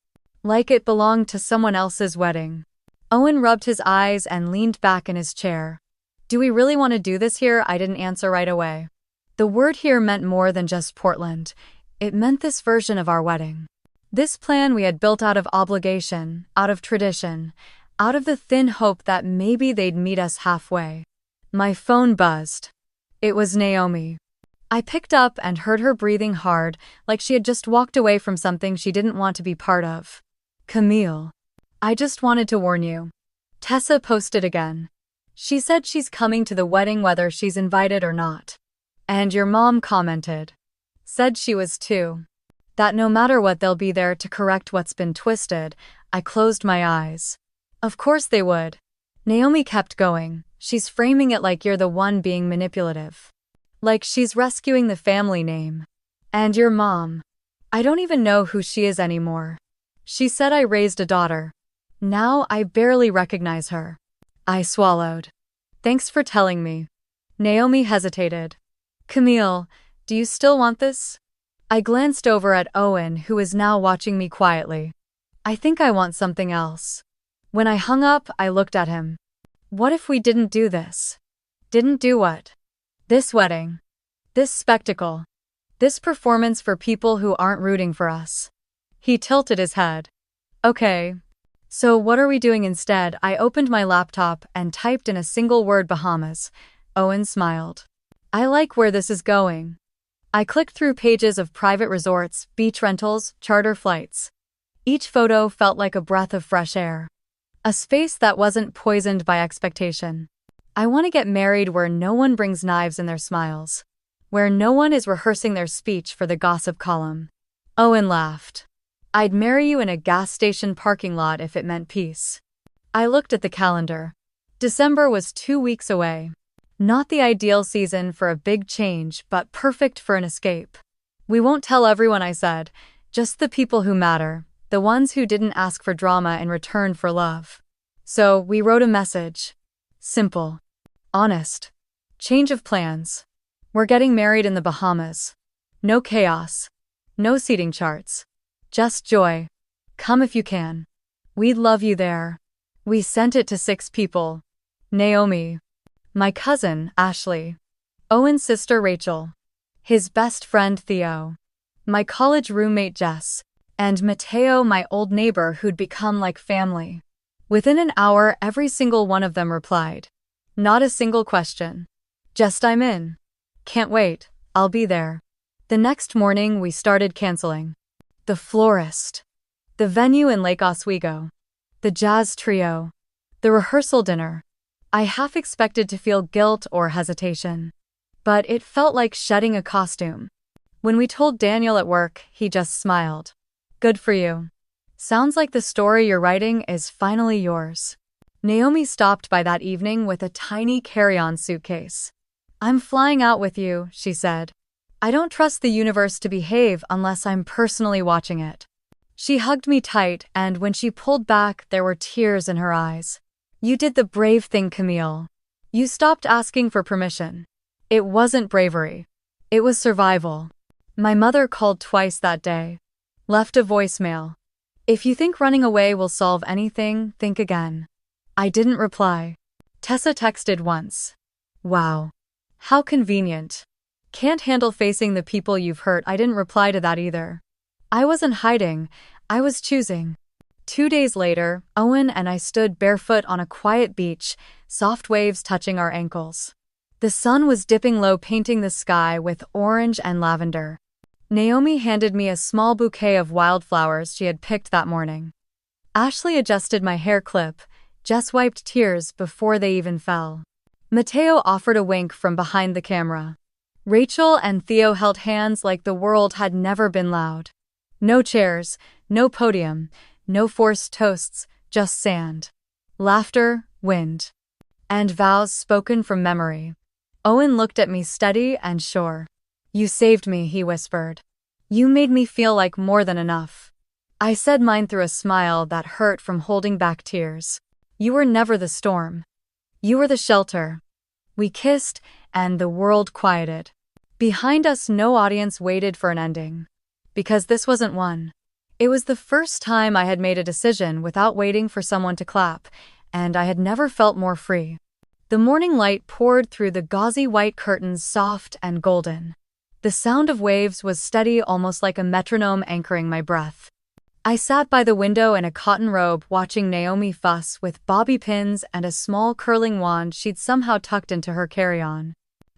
Like it belonged to someone else's wedding. Owen rubbed his eyes and leaned back in his chair. Do we really want to do this here? I didn't answer right away. The word here meant more than just Portland. It meant this version of our wedding. This plan we had built out of obligation, out of tradition, out of the thin hope that maybe they'd meet us halfway. My phone buzzed. It was Naomi. I picked up and heard her breathing hard, like she had just walked away from something she didn't want to be part of. Camille. I just wanted to warn you. Tessa posted again. She said she's coming to the wedding whether she's invited or not. And your mom commented. Said she was too. That no matter what they'll be there to correct what's been twisted. I closed my eyes. Of course they would. Naomi kept going. She's framing it like you're the one being manipulative. Like she's rescuing the family name. And your mom. I don't even know who she is anymore. She said I raised a daughter. Now I barely recognize her. I swallowed. Thanks for telling me. Naomi hesitated. Camille, do you still want this? I glanced over at Owen, who was now watching me quietly. I think I want something else. When I hung up, I looked at him. What if we didn't do this? Didn't do what? This wedding. This spectacle. This performance for people who aren't rooting for us. He tilted his head. Okay. So what are we doing instead? I opened my laptop and typed in a single word Bahamas. Owen smiled. I like where this is going. I clicked through pages of private resorts, beach rentals, charter flights. Each photo felt like a breath of fresh air. A space that wasn't poisoned by expectation. I want to get married where no one brings knives in their smiles. Where no one is rehearsing their speech for the gossip column. Owen laughed. I'd marry you in a gas station parking lot if it meant peace. I looked at the calendar. December was 2 weeks away. Not the ideal season for a big change, but perfect for an escape. We won't tell everyone, I said. Just the people who matter. The ones who didn't ask for drama in return for love. So, we wrote a message. Simple. Honest. Change of plans. We're getting married in the Bahamas. No chaos. No seating charts. Just joy. Come if you can. We'd love you there. We sent it to 6 people. Naomi. My cousin, Ashley. Owen's sister, Rachel. His best friend, Theo. My college roommate, Jess. And Mateo, my old neighbor who'd become like family. Within an hour, every single one of them replied. Not a single question. Just I'm in. Can't wait, I'll be there. The next morning, we started canceling. The florist. The venue in Lake Oswego. The jazz trio. The rehearsal dinner. I half expected to feel guilt or hesitation. But it felt like shedding a costume. When we told Daniel at work, he just smiled. Good for you. Sounds like the story you're writing is finally yours. Naomi stopped by that evening with a tiny carry-on suitcase. I'm flying out with you, she said. I don't trust the universe to behave unless I'm personally watching it. She hugged me tight, and when she pulled back, there were tears in her eyes. You did the brave thing, Camille. You stopped asking for permission. It wasn't bravery. It was survival. My mother called twice that day. Left a voicemail. If you think running away will solve anything, think again. I didn't reply. Tessa texted once. Wow. How convenient. Can't handle facing the people you've hurt. I didn't reply to that either. I wasn't hiding. I was choosing. 2 days later, Owen and I stood barefoot on a quiet beach, soft waves touching our ankles. The sun was dipping low, painting the sky with orange and lavender. Naomi handed me a small bouquet of wildflowers she had picked that morning. Ashley adjusted my hair clip. Jess wiped tears before they even fell. Mateo offered a wink from behind the camera. Rachel and Theo held hands like the world had never been loud. No chairs, no podium, no forced toasts, just sand. Laughter, wind. And vows spoken from memory. Owen looked at me steady and sure. You saved me, he whispered. You made me feel like more than enough. I said mine through a smile that hurt from holding back tears. You were never the storm. You were the shelter. We kissed, and the world quieted. Behind us, no audience waited for an ending. Because this wasn't one. It was the first time I had made a decision without waiting for someone to clap, and I had never felt more free. The morning light poured through the gauzy white curtains, soft and golden. The sound of waves was steady, almost like a metronome anchoring my breath. I sat by the window in a cotton robe watching Naomi fuss with bobby pins and a small curling wand she'd somehow tucked into her carry-on.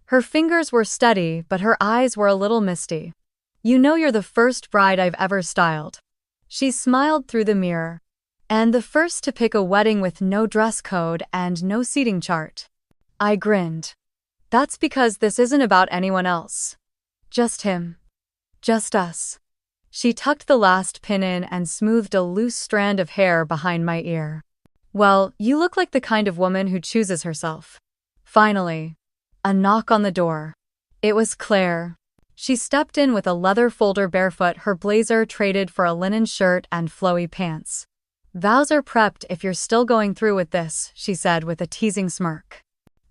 Her fingers were steady, but her eyes were a little misty. You know you're the first bride I've ever styled. She smiled through the mirror. And the first to pick a wedding with no dress code and no seating chart. I grinned. That's because this isn't about anyone else. Just him. Just us. She tucked the last pin in and smoothed a loose strand of hair behind my ear. Well, you look like the kind of woman who chooses herself. Finally. A knock on the door. It was Claire. She stepped in with a leather folder, barefoot, her blazer traded for a linen shirt and flowy pants. Vows are prepped if you're still going through with this, she said with a teasing smirk.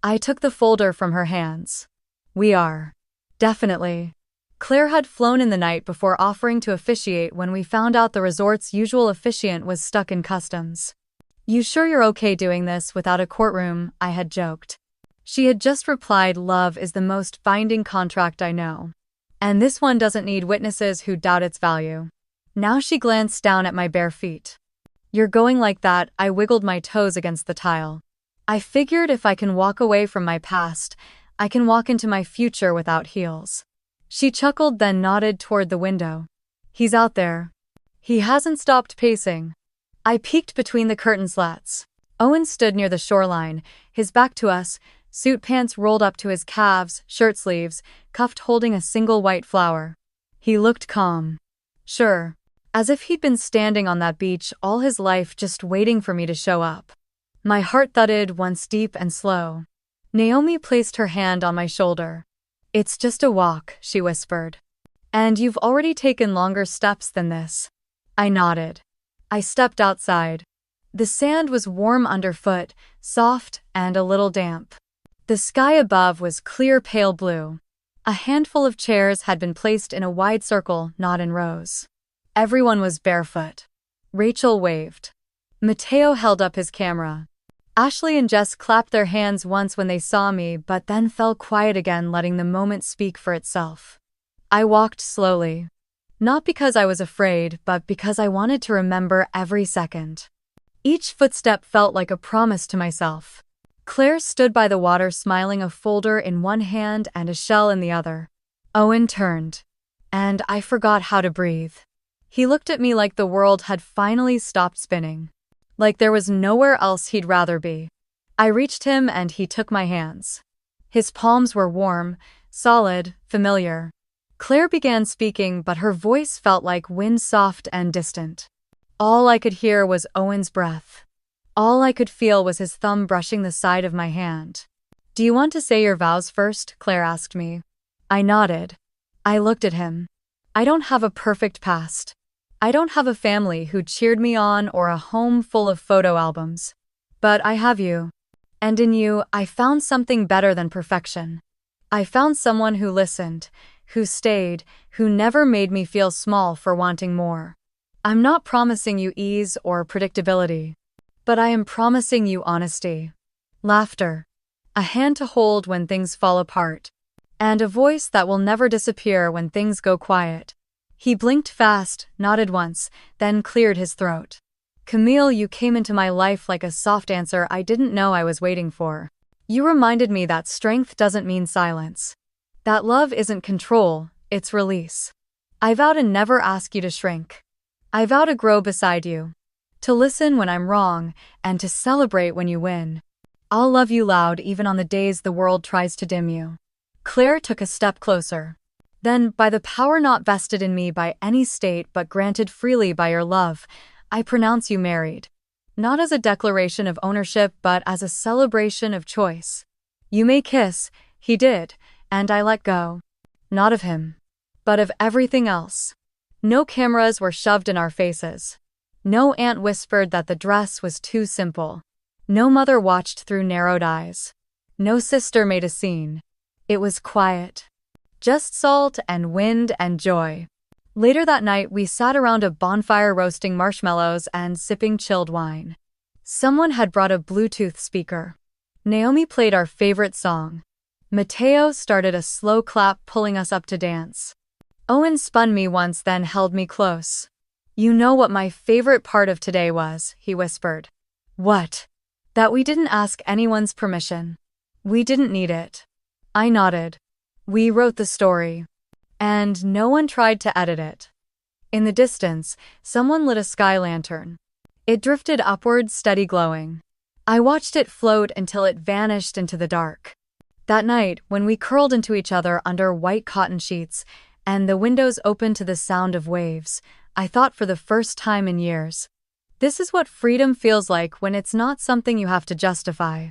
I took the folder from her hands. We are. Definitely. Claire had flown in the night before offering to officiate when we found out the resort's usual officiant was stuck in customs. You sure you're okay doing this without a courtroom? I had joked. She had just replied, love is the most binding contract I know. And this one doesn't need witnesses who doubt its value. Now she glanced down at my bare feet. You're going like that, I wiggled my toes against the tile. I figured if I can walk away from my past, I can walk into my future without heels. She chuckled then nodded toward the window. He's out there. He hasn't stopped pacing. I peeked between the curtain slats. Owen stood near the shoreline, his back to us, suit pants rolled up to his calves, shirt sleeves, cuffed holding a single white flower. He looked calm. Sure. As if he'd been standing on that beach all his life just waiting for me to show up. My heart thudded once deep and slow. Naomi placed her hand on my shoulder. It's just a walk, she whispered. And you've already taken longer steps than this. I nodded. I stepped outside. The sand was warm underfoot, soft and a little damp. The sky above was clear pale blue. A handful of chairs had been placed in a wide circle, not in rows. Everyone was barefoot. Rachel waved. Mateo held up his camera. Ashley and Jess clapped their hands once when they saw me, but then fell quiet again, letting the moment speak for itself. I walked slowly. Not because I was afraid, but because I wanted to remember every second. Each footstep felt like a promise to myself. Claire stood by the water smiling, a folder in one hand and a shell in the other. Owen turned. And I forgot how to breathe. He looked at me like the world had finally stopped spinning. Like there was nowhere else he'd rather be. I reached him and he took my hands. His palms were warm, solid, familiar. Claire began speaking, but her voice felt like wind, soft and distant. All I could hear was Owen's breath. All I could feel was his thumb brushing the side of my hand. Do you want to say your vows first? Claire asked me. I nodded. I looked at him. I don't have a perfect past. I don't have a family who cheered me on or a home full of photo albums. But I have you. And in you, I found something better than perfection. I found someone who listened, who stayed, who never made me feel small for wanting more. I'm not promising you ease or predictability. But I am promising you honesty. Laughter. A hand to hold when things fall apart. And a voice that will never disappear when things go quiet. He blinked fast, nodded once, then cleared his throat. Camille, you came into my life like a soft answer I didn't know I was waiting for. You reminded me that strength doesn't mean silence. That love isn't control, it's release. I vow to never ask you to shrink. I vow to grow beside you. To listen when I'm wrong, and to celebrate when you win. I'll love you loud even on the days the world tries to dim you. Claire took a step closer. Then, by the power not vested in me by any state but granted freely by your love, I pronounce you married. Not as a declaration of ownership but as a celebration of choice. You may kiss, he did, and I let go. Not of him. But of everything else. No cameras were shoved in our faces. No aunt whispered that the dress was too simple. No mother watched through narrowed eyes. No sister made a scene. It was quiet. Just salt and wind and joy. Later that night, we sat around a bonfire roasting marshmallows and sipping chilled wine. Someone had brought a Bluetooth speaker. Naomi played our favorite song. Mateo started a slow clap, pulling us up to dance. Owen spun me once, then held me close. You know what my favorite part of today was, he whispered. What? That we didn't ask anyone's permission. We didn't need it. I nodded. We wrote the story. And no one tried to edit it. In the distance, someone lit a sky lantern. It drifted upward, steady glowing. I watched it float until it vanished into the dark. That night, when we curled into each other under white cotton sheets, and the windows opened to the sound of waves, I thought for the first time in years. This is what freedom feels like when it's not something you have to justify.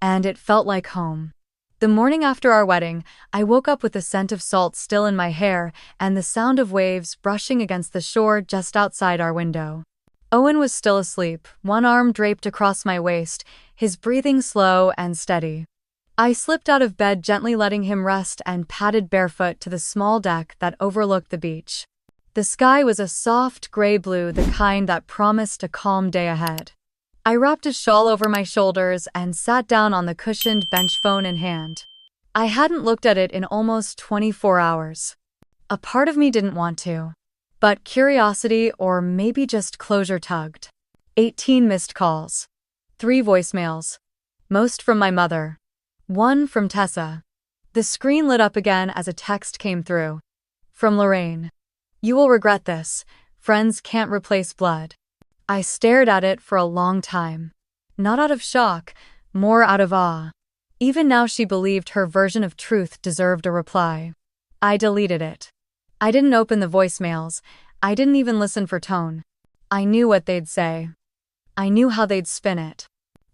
And it felt like home. The morning after our wedding, I woke up with the scent of salt still in my hair and the sound of waves brushing against the shore just outside our window. Owen was still asleep, one arm draped across my waist, his breathing slow and steady. I slipped out of bed, gently letting him rest, and padded barefoot to the small deck that overlooked the beach. The sky was a soft gray blue, the kind that promised a calm day ahead. I wrapped a shawl over my shoulders and sat down on the cushioned bench, phone in hand. I hadn't looked at it in almost 24 hours. A part of me didn't want to. But curiosity, or maybe just closure, tugged. 18 missed calls. 3 voicemails. Most from my mother. 1 from Tessa. The screen lit up again as a text came through. From Lorraine. "You will regret this. Friends can't replace blood." I stared at it for a long time. Not out of shock, more out of awe. Even now she believed her version of truth deserved a reply. I deleted it. I didn't open the voicemails. I didn't even listen for tone. I knew what they'd say. I knew how they'd spin it.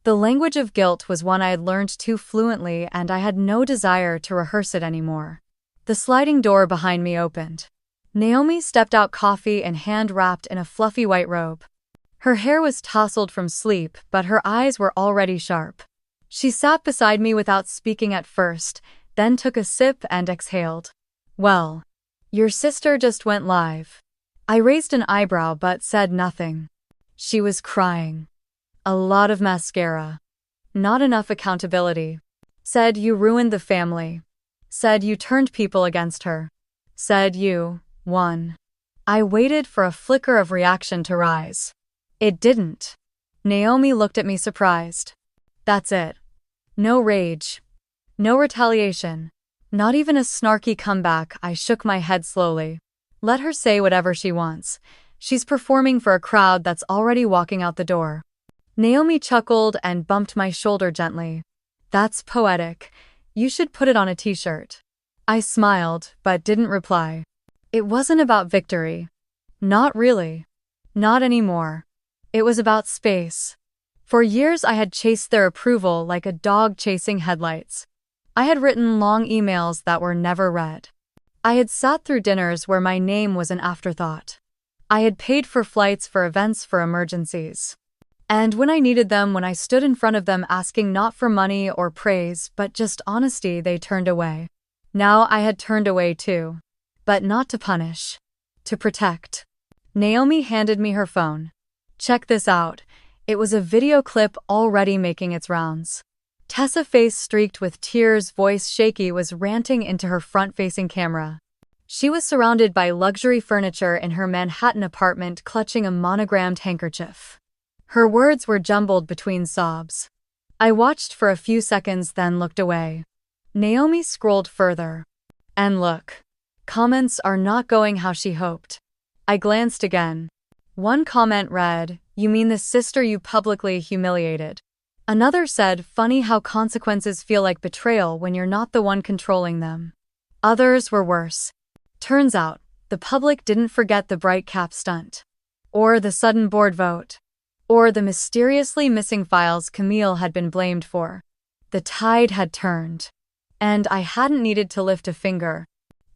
The language of guilt was one I had learned too fluently, and I had no desire to rehearse it anymore. The sliding door behind me opened. Naomi stepped out, coffee in hand, wrapped in a fluffy white robe. Her hair was tousled from sleep, but her eyes were already sharp. She sat beside me without speaking at first, then took a sip and exhaled. "Well, your sister just went live." I raised an eyebrow but said nothing. She was crying. A lot of mascara. Not enough accountability. Said you ruined the family. Said you turned people against her. Said you won. I waited for a flicker of reaction to rise. It didn't. Naomi looked at me surprised. That's it. No rage. No retaliation. Not even a snarky comeback. I shook my head slowly. Let her say whatever she wants. She's performing for a crowd that's already walking out the door. Naomi chuckled and bumped my shoulder gently. That's poetic. You should put it on a t-shirt. I smiled, but didn't reply. It wasn't about victory. Not really. Not anymore. It was about space. For years I had chased their approval like a dog chasing headlights. I had written long emails that were never read. I had sat through dinners where my name was an afterthought. I had paid for flights, for events, for emergencies. And when I needed them, when I stood in front of them asking not for money or praise, but just honesty, they turned away. Now I had turned away too. But not to punish. To protect. Naomi handed me her phone. Check this out. It was a video clip already making its rounds. Tessa, face streaked with tears, voice shaky, was ranting into her front-facing camera. She was surrounded by luxury furniture in her Manhattan apartment, clutching a monogrammed handkerchief. Her words were jumbled between sobs. I watched for a few seconds, then looked away. Naomi scrolled further. And look. Comments are not going how she hoped. I glanced again. One comment read, "You mean the sister you publicly humiliated?" Another said, "Funny how consequences feel like betrayal when you're not the one controlling them." Others were worse. Turns out, the public didn't forget the bright cap stunt. Or the sudden board vote. Or the mysteriously missing files Camille had been blamed for. The tide had turned. And I hadn't needed to lift a finger.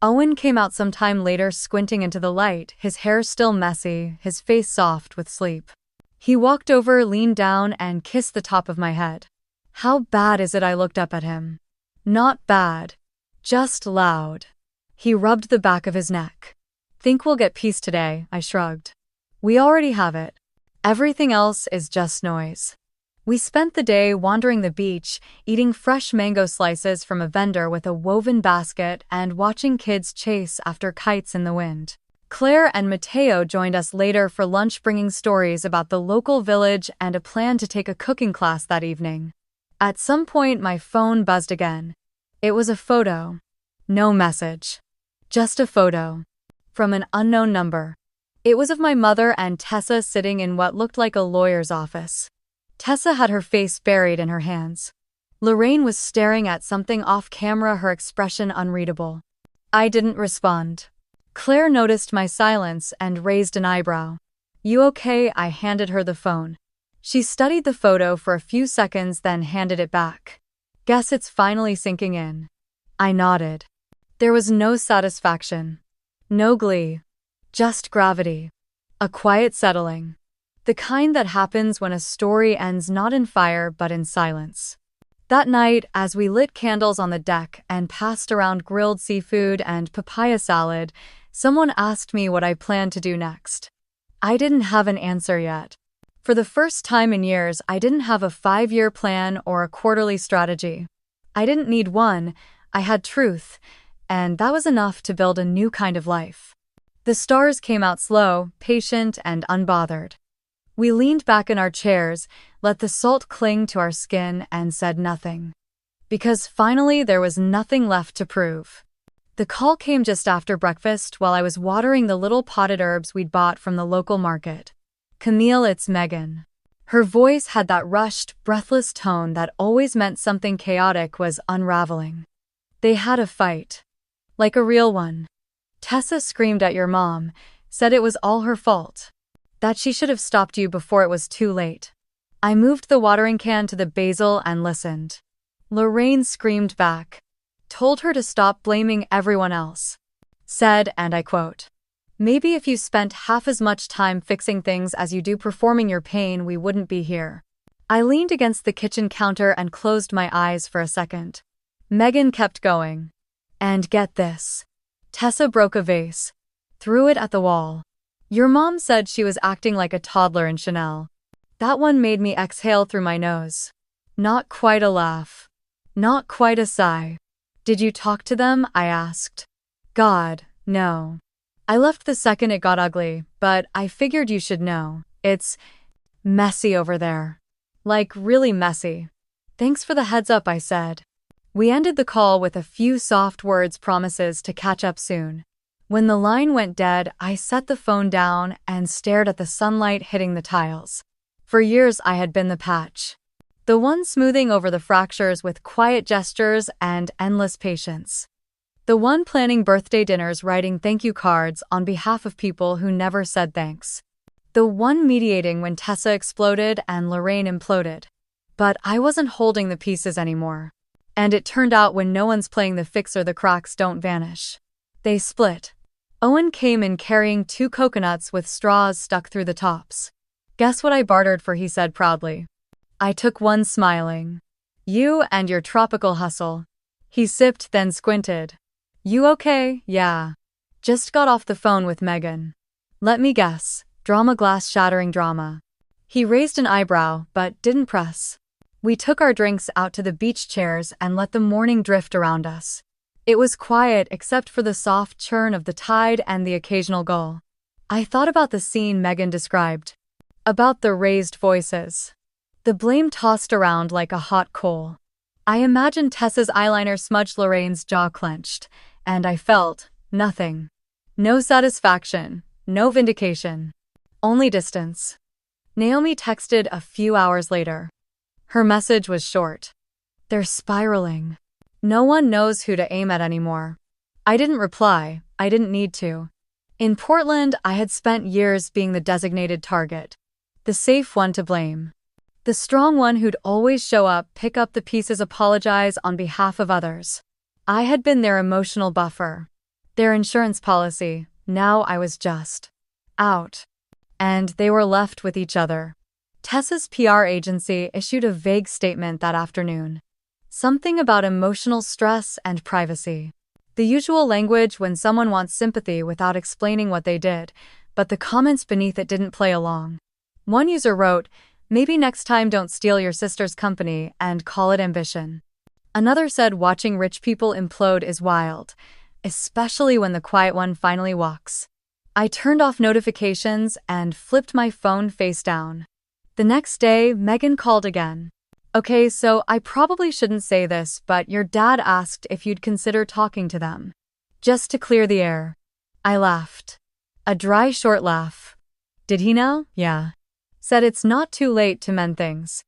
Owen came out sometime later, squinting into the light, his hair still messy, his face soft with sleep. He walked over, leaned down, and kissed the top of my head. How bad is it? I looked up at him. Not bad. Just loud. He rubbed the back of his neck. Think we'll get peace today, I shrugged. We already have it. Everything else is just noise. We spent the day wandering the beach, eating fresh mango slices from a vendor with a woven basket, and watching kids chase after kites in the wind. Claire and Mateo joined us later for lunch, bringing stories about the local village and a plan to take a cooking class that evening. At some point, my phone buzzed again. It was a photo. No message. Just a photo. From an unknown number. It was of my mother and Tessa sitting in what looked like a lawyer's office. Tessa had her face buried in her hands. Lorraine was staring at something off camera, her expression unreadable. I didn't respond. Claire noticed my silence and raised an eyebrow. You okay? I handed her the phone. She studied the photo for a few seconds, then handed it back. Guess it's finally sinking in. I nodded. There was no satisfaction. No glee. Just gravity. A quiet settling. The kind that happens when a story ends not in fire but in silence. That night, as we lit candles on the deck and passed around grilled seafood and papaya salad, someone asked me what I planned to do next. I didn't have an answer yet. For the first time in years, I didn't have a 5-year plan or a quarterly strategy. I didn't need one, I had truth, and that was enough to build a new kind of life. The stars came out slow, patient, and unbothered. We leaned back in our chairs, let the salt cling to our skin, and said nothing. Because finally there was nothing left to prove. The call came just after breakfast while I was watering the little potted herbs we'd bought from the local market. Camille, it's Megan. Her voice had that rushed, breathless tone that always meant something chaotic was unraveling. They had a fight. Like a real one. Tessa screamed at your mom, said it was all her fault. That she should have stopped you before it was too late. I moved the watering can to the basil and listened. Lorraine screamed back. Told her to stop blaming everyone else. Said, and I quote, "Maybe if you spent half as much time fixing things as you do performing your pain, we wouldn't be here." I leaned against the kitchen counter and closed my eyes for a second. Megan kept going. And get this. Tessa broke a vase. Threw it at the wall. Your mom said she was acting like a toddler in Chanel. That one made me exhale through my nose. Not quite a laugh. Not quite a sigh. Did you talk to them? I asked. God, no. I left the second it got ugly, but I figured you should know. It's messy over there. Like really messy. Thanks for the heads up, I said. We ended the call with a few soft words, promises to catch up soon. When the line went dead, I set the phone down and stared at the sunlight hitting the tiles. For years I had been the patch. The one smoothing over the fractures with quiet gestures and endless patience. The one planning birthday dinners, writing thank you cards on behalf of people who never said thanks. The one mediating when Tessa exploded and Lorraine imploded. But I wasn't holding the pieces anymore. And it turned out when no one's playing the fixer, the cracks don't vanish. They split. Owen came in carrying 2 coconuts with straws stuck through the tops. Guess what I bartered for, he said proudly. I took one, smiling. You and your tropical hustle. He sipped, then squinted. You okay? Yeah. Just got off the phone with Megan. Let me guess. Drama, glass shattering drama. He raised an eyebrow, but didn't press. We took our drinks out to the beach chairs and let the morning drift around us. It was quiet except for the soft churn of the tide and the occasional gull. I thought about the scene Megan described. About the raised voices. The blame tossed around like a hot coal. I imagined Tessa's eyeliner smudged, Lorraine's jaw clenched, and I felt nothing. No satisfaction, no vindication. Only distance. Naomi texted a few hours later. Her message was short. They're spiraling. No one knows who to aim at anymore. I didn't reply. I didn't need to. In Portland, I had spent years being the designated target. The safe one to blame. The strong one who'd always show up, pick up the pieces, apologize on behalf of others. I had been their emotional buffer. Their insurance policy. Now I was just out. And they were left with each other. Tessa's PR agency issued a vague statement that afternoon. Something about emotional stress and privacy. The usual language when someone wants sympathy without explaining what they did, but the comments beneath it didn't play along. One user wrote, "Maybe next time don't steal your sister's company and call it ambition." Another said, "Watching rich people implode is wild, especially when the quiet one finally walks." I turned off notifications and flipped my phone face down. The next day, Megan called again. "Okay, so I probably shouldn't say this, but your dad asked if you'd consider talking to them. Just to clear the air." I laughed. A dry, short laugh. "Did he know?" "Yeah." Said it's not too late to mend things.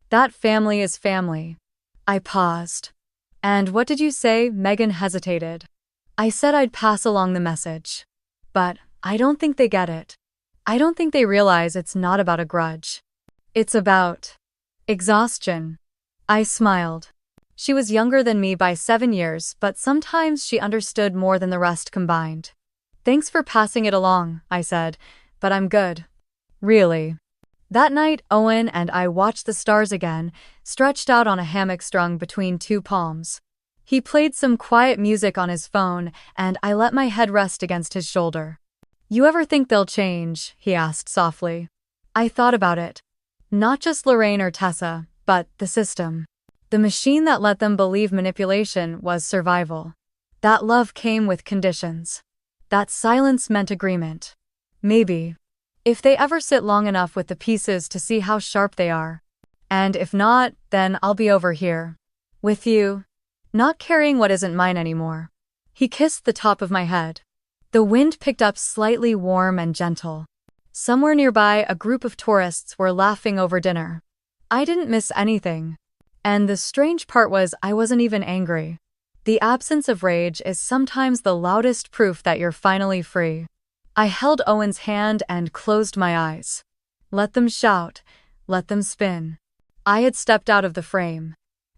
That family is family. I paused. "And what did you say?" Megan hesitated. I said I'd pass along the message. But I don't think they get it. I don't think they realize it's not about a grudge. It's about exhaustion. I smiled. She was younger than me by 7 years, but sometimes she understood more than the rest combined. "Thanks for passing it along," I said, "but I'm good." "Really?" That night, Owen and I watched the stars again, stretched out on a hammock strung between two palms. He played some quiet music on his phone, and I let my head rest against his shoulder. "You ever think they'll change?" he asked softly. I thought about it. Not just Lorraine or Tessa, but the system. The machine that let them believe manipulation was survival. That love came with conditions. That silence meant agreement. Maybe. If they ever sit long enough with the pieces to see how sharp they are. And if not, then I'll be over here. With you. Not carrying what isn't mine anymore. He kissed the top of my head. The wind picked up slightly warm and gentle. Somewhere nearby, a group of tourists were laughing over dinner. I didn't miss anything. And the strange part was I wasn't even angry. The absence of rage is sometimes the loudest proof that you're finally free. I held Owen's hand and closed my eyes. Let them shout. Let them spin. I had stepped out of the frame.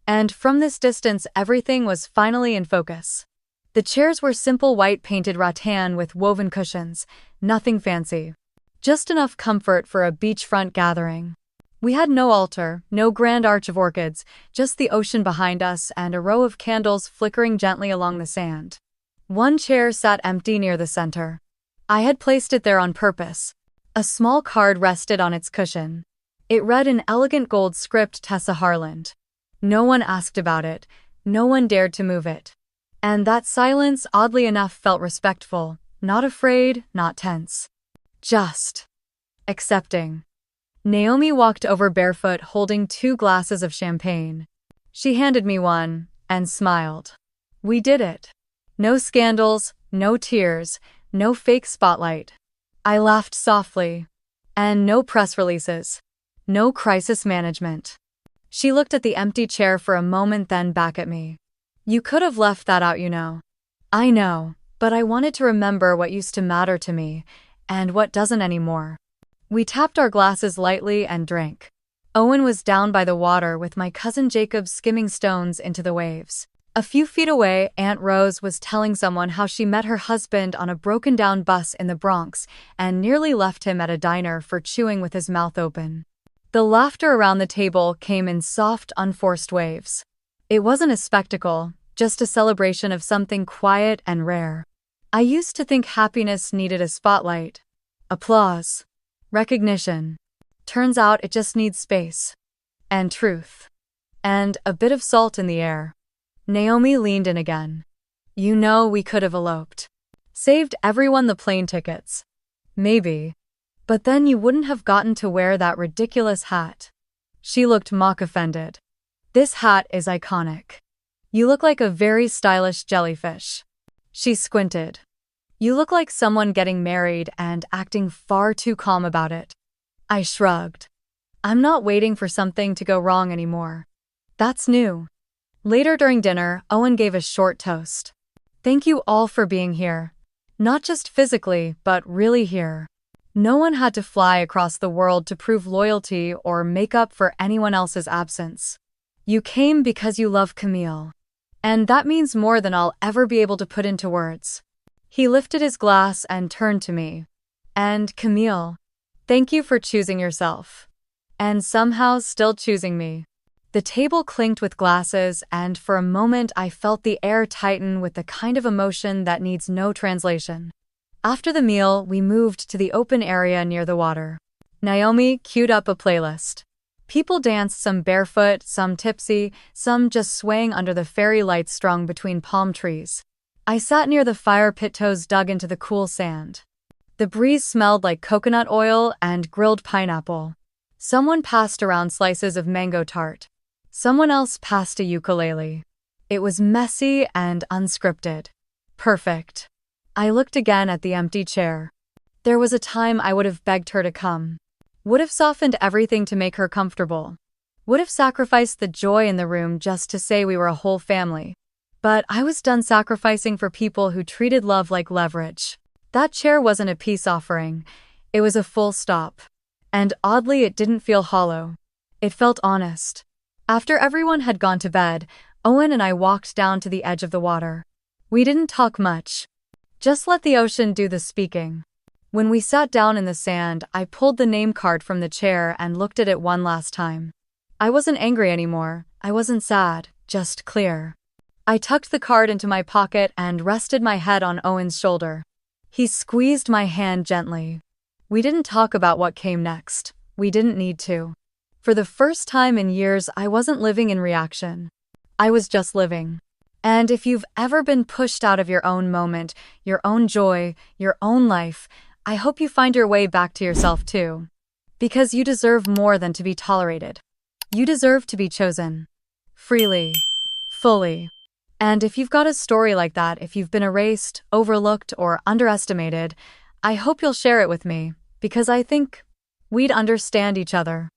And from this distance, everything was finally in focus. The chairs were simple white painted rattan with woven cushions, nothing fancy. Just enough comfort for a beachfront gathering. We had no altar, no grand arch of orchids, just the ocean behind us and a row of candles flickering gently along the sand. One chair sat empty near the center. I had placed it there on purpose. A small card rested on its cushion. It read in elegant gold script, Tessa Harland. No one asked about it. No one dared to move it. And that silence, oddly enough, felt respectful, not afraid, not tense. Just accepting. Naomi walked over barefoot, holding 2 glasses of champagne. She handed me one and smiled. We did it. No scandals, no tears, no fake spotlight. I laughed softly. And no press releases. No crisis management. She looked at the empty chair for a moment, then back at me. You could have left that out, you know. I know, but I wanted to remember what used to matter to me, and what doesn't anymore. We tapped our glasses lightly and drank. Owen was down by the water with my cousin Jacob skimming stones into the waves. A few feet away, Aunt Rose was telling someone how she met her husband on a broken-down bus in the Bronx and nearly left him at a diner for chewing with his mouth open. The laughter around the table came in soft, unforced waves. It wasn't a spectacle, just a celebration of something quiet and rare. I used to think happiness needed a spotlight, applause, recognition. Turns out it just needs space. And truth. And a bit of salt in the air. Naomi leaned in again. You know, we could have eloped. Saved everyone the plane tickets. Maybe. But then you wouldn't have gotten to wear that ridiculous hat. She looked mock-offended. This hat is iconic. You look like a very stylish jellyfish. She squinted. You look like someone getting married and acting far too calm about it. I shrugged. I'm not waiting for something to go wrong anymore. That's new. Later during dinner, Owen gave a short toast. Thank you all for being here. Not just physically, but really here. No one had to fly across the world to prove loyalty or make up for anyone else's absence. You came because you love Camille. And that means more than I'll ever be able to put into words. He lifted his glass and turned to me. And Camille, thank you for choosing yourself. And somehow still choosing me. The table clinked with glasses, and for a moment I felt the air tighten with the kind of emotion that needs no translation. After the meal, we moved to the open area near the water. Naomi queued up a playlist. People danced, some barefoot, some tipsy, some just swaying under the fairy lights strung between palm trees. I sat near the fire pit, toes dug into the cool sand. The breeze smelled like coconut oil and grilled pineapple. Someone passed around slices of mango tart. Someone else passed a ukulele. It was messy and unscripted. Perfect. I looked again at the empty chair. There was a time I would have begged her to come. Would have softened everything to make her comfortable. Would have sacrificed the joy in the room just to say we were a whole family. But I was done sacrificing for people who treated love like leverage. That chair wasn't a peace offering. It was a full stop. And oddly, it didn't feel hollow. It felt honest. After everyone had gone to bed, Owen and I walked down to the edge of the water. We didn't talk much. Just let the ocean do the speaking. When we sat down in the sand, I pulled the name card from the chair and looked at it one last time. I wasn't angry anymore. I wasn't sad, just clear. I tucked the card into my pocket and rested my head on Owen's shoulder. He squeezed my hand gently. We didn't talk about what came next. We didn't need to. For the first time in years, I wasn't living in reaction. I was just living. And if you've ever been pushed out of your own moment, your own joy, your own life, I hope you find your way back to yourself too. Because you deserve more than to be tolerated. You deserve to be chosen. Freely. Fully. And if you've got a story like that, if you've been erased, overlooked, or underestimated, I hope you'll share it with me, because I think we'd understand each other.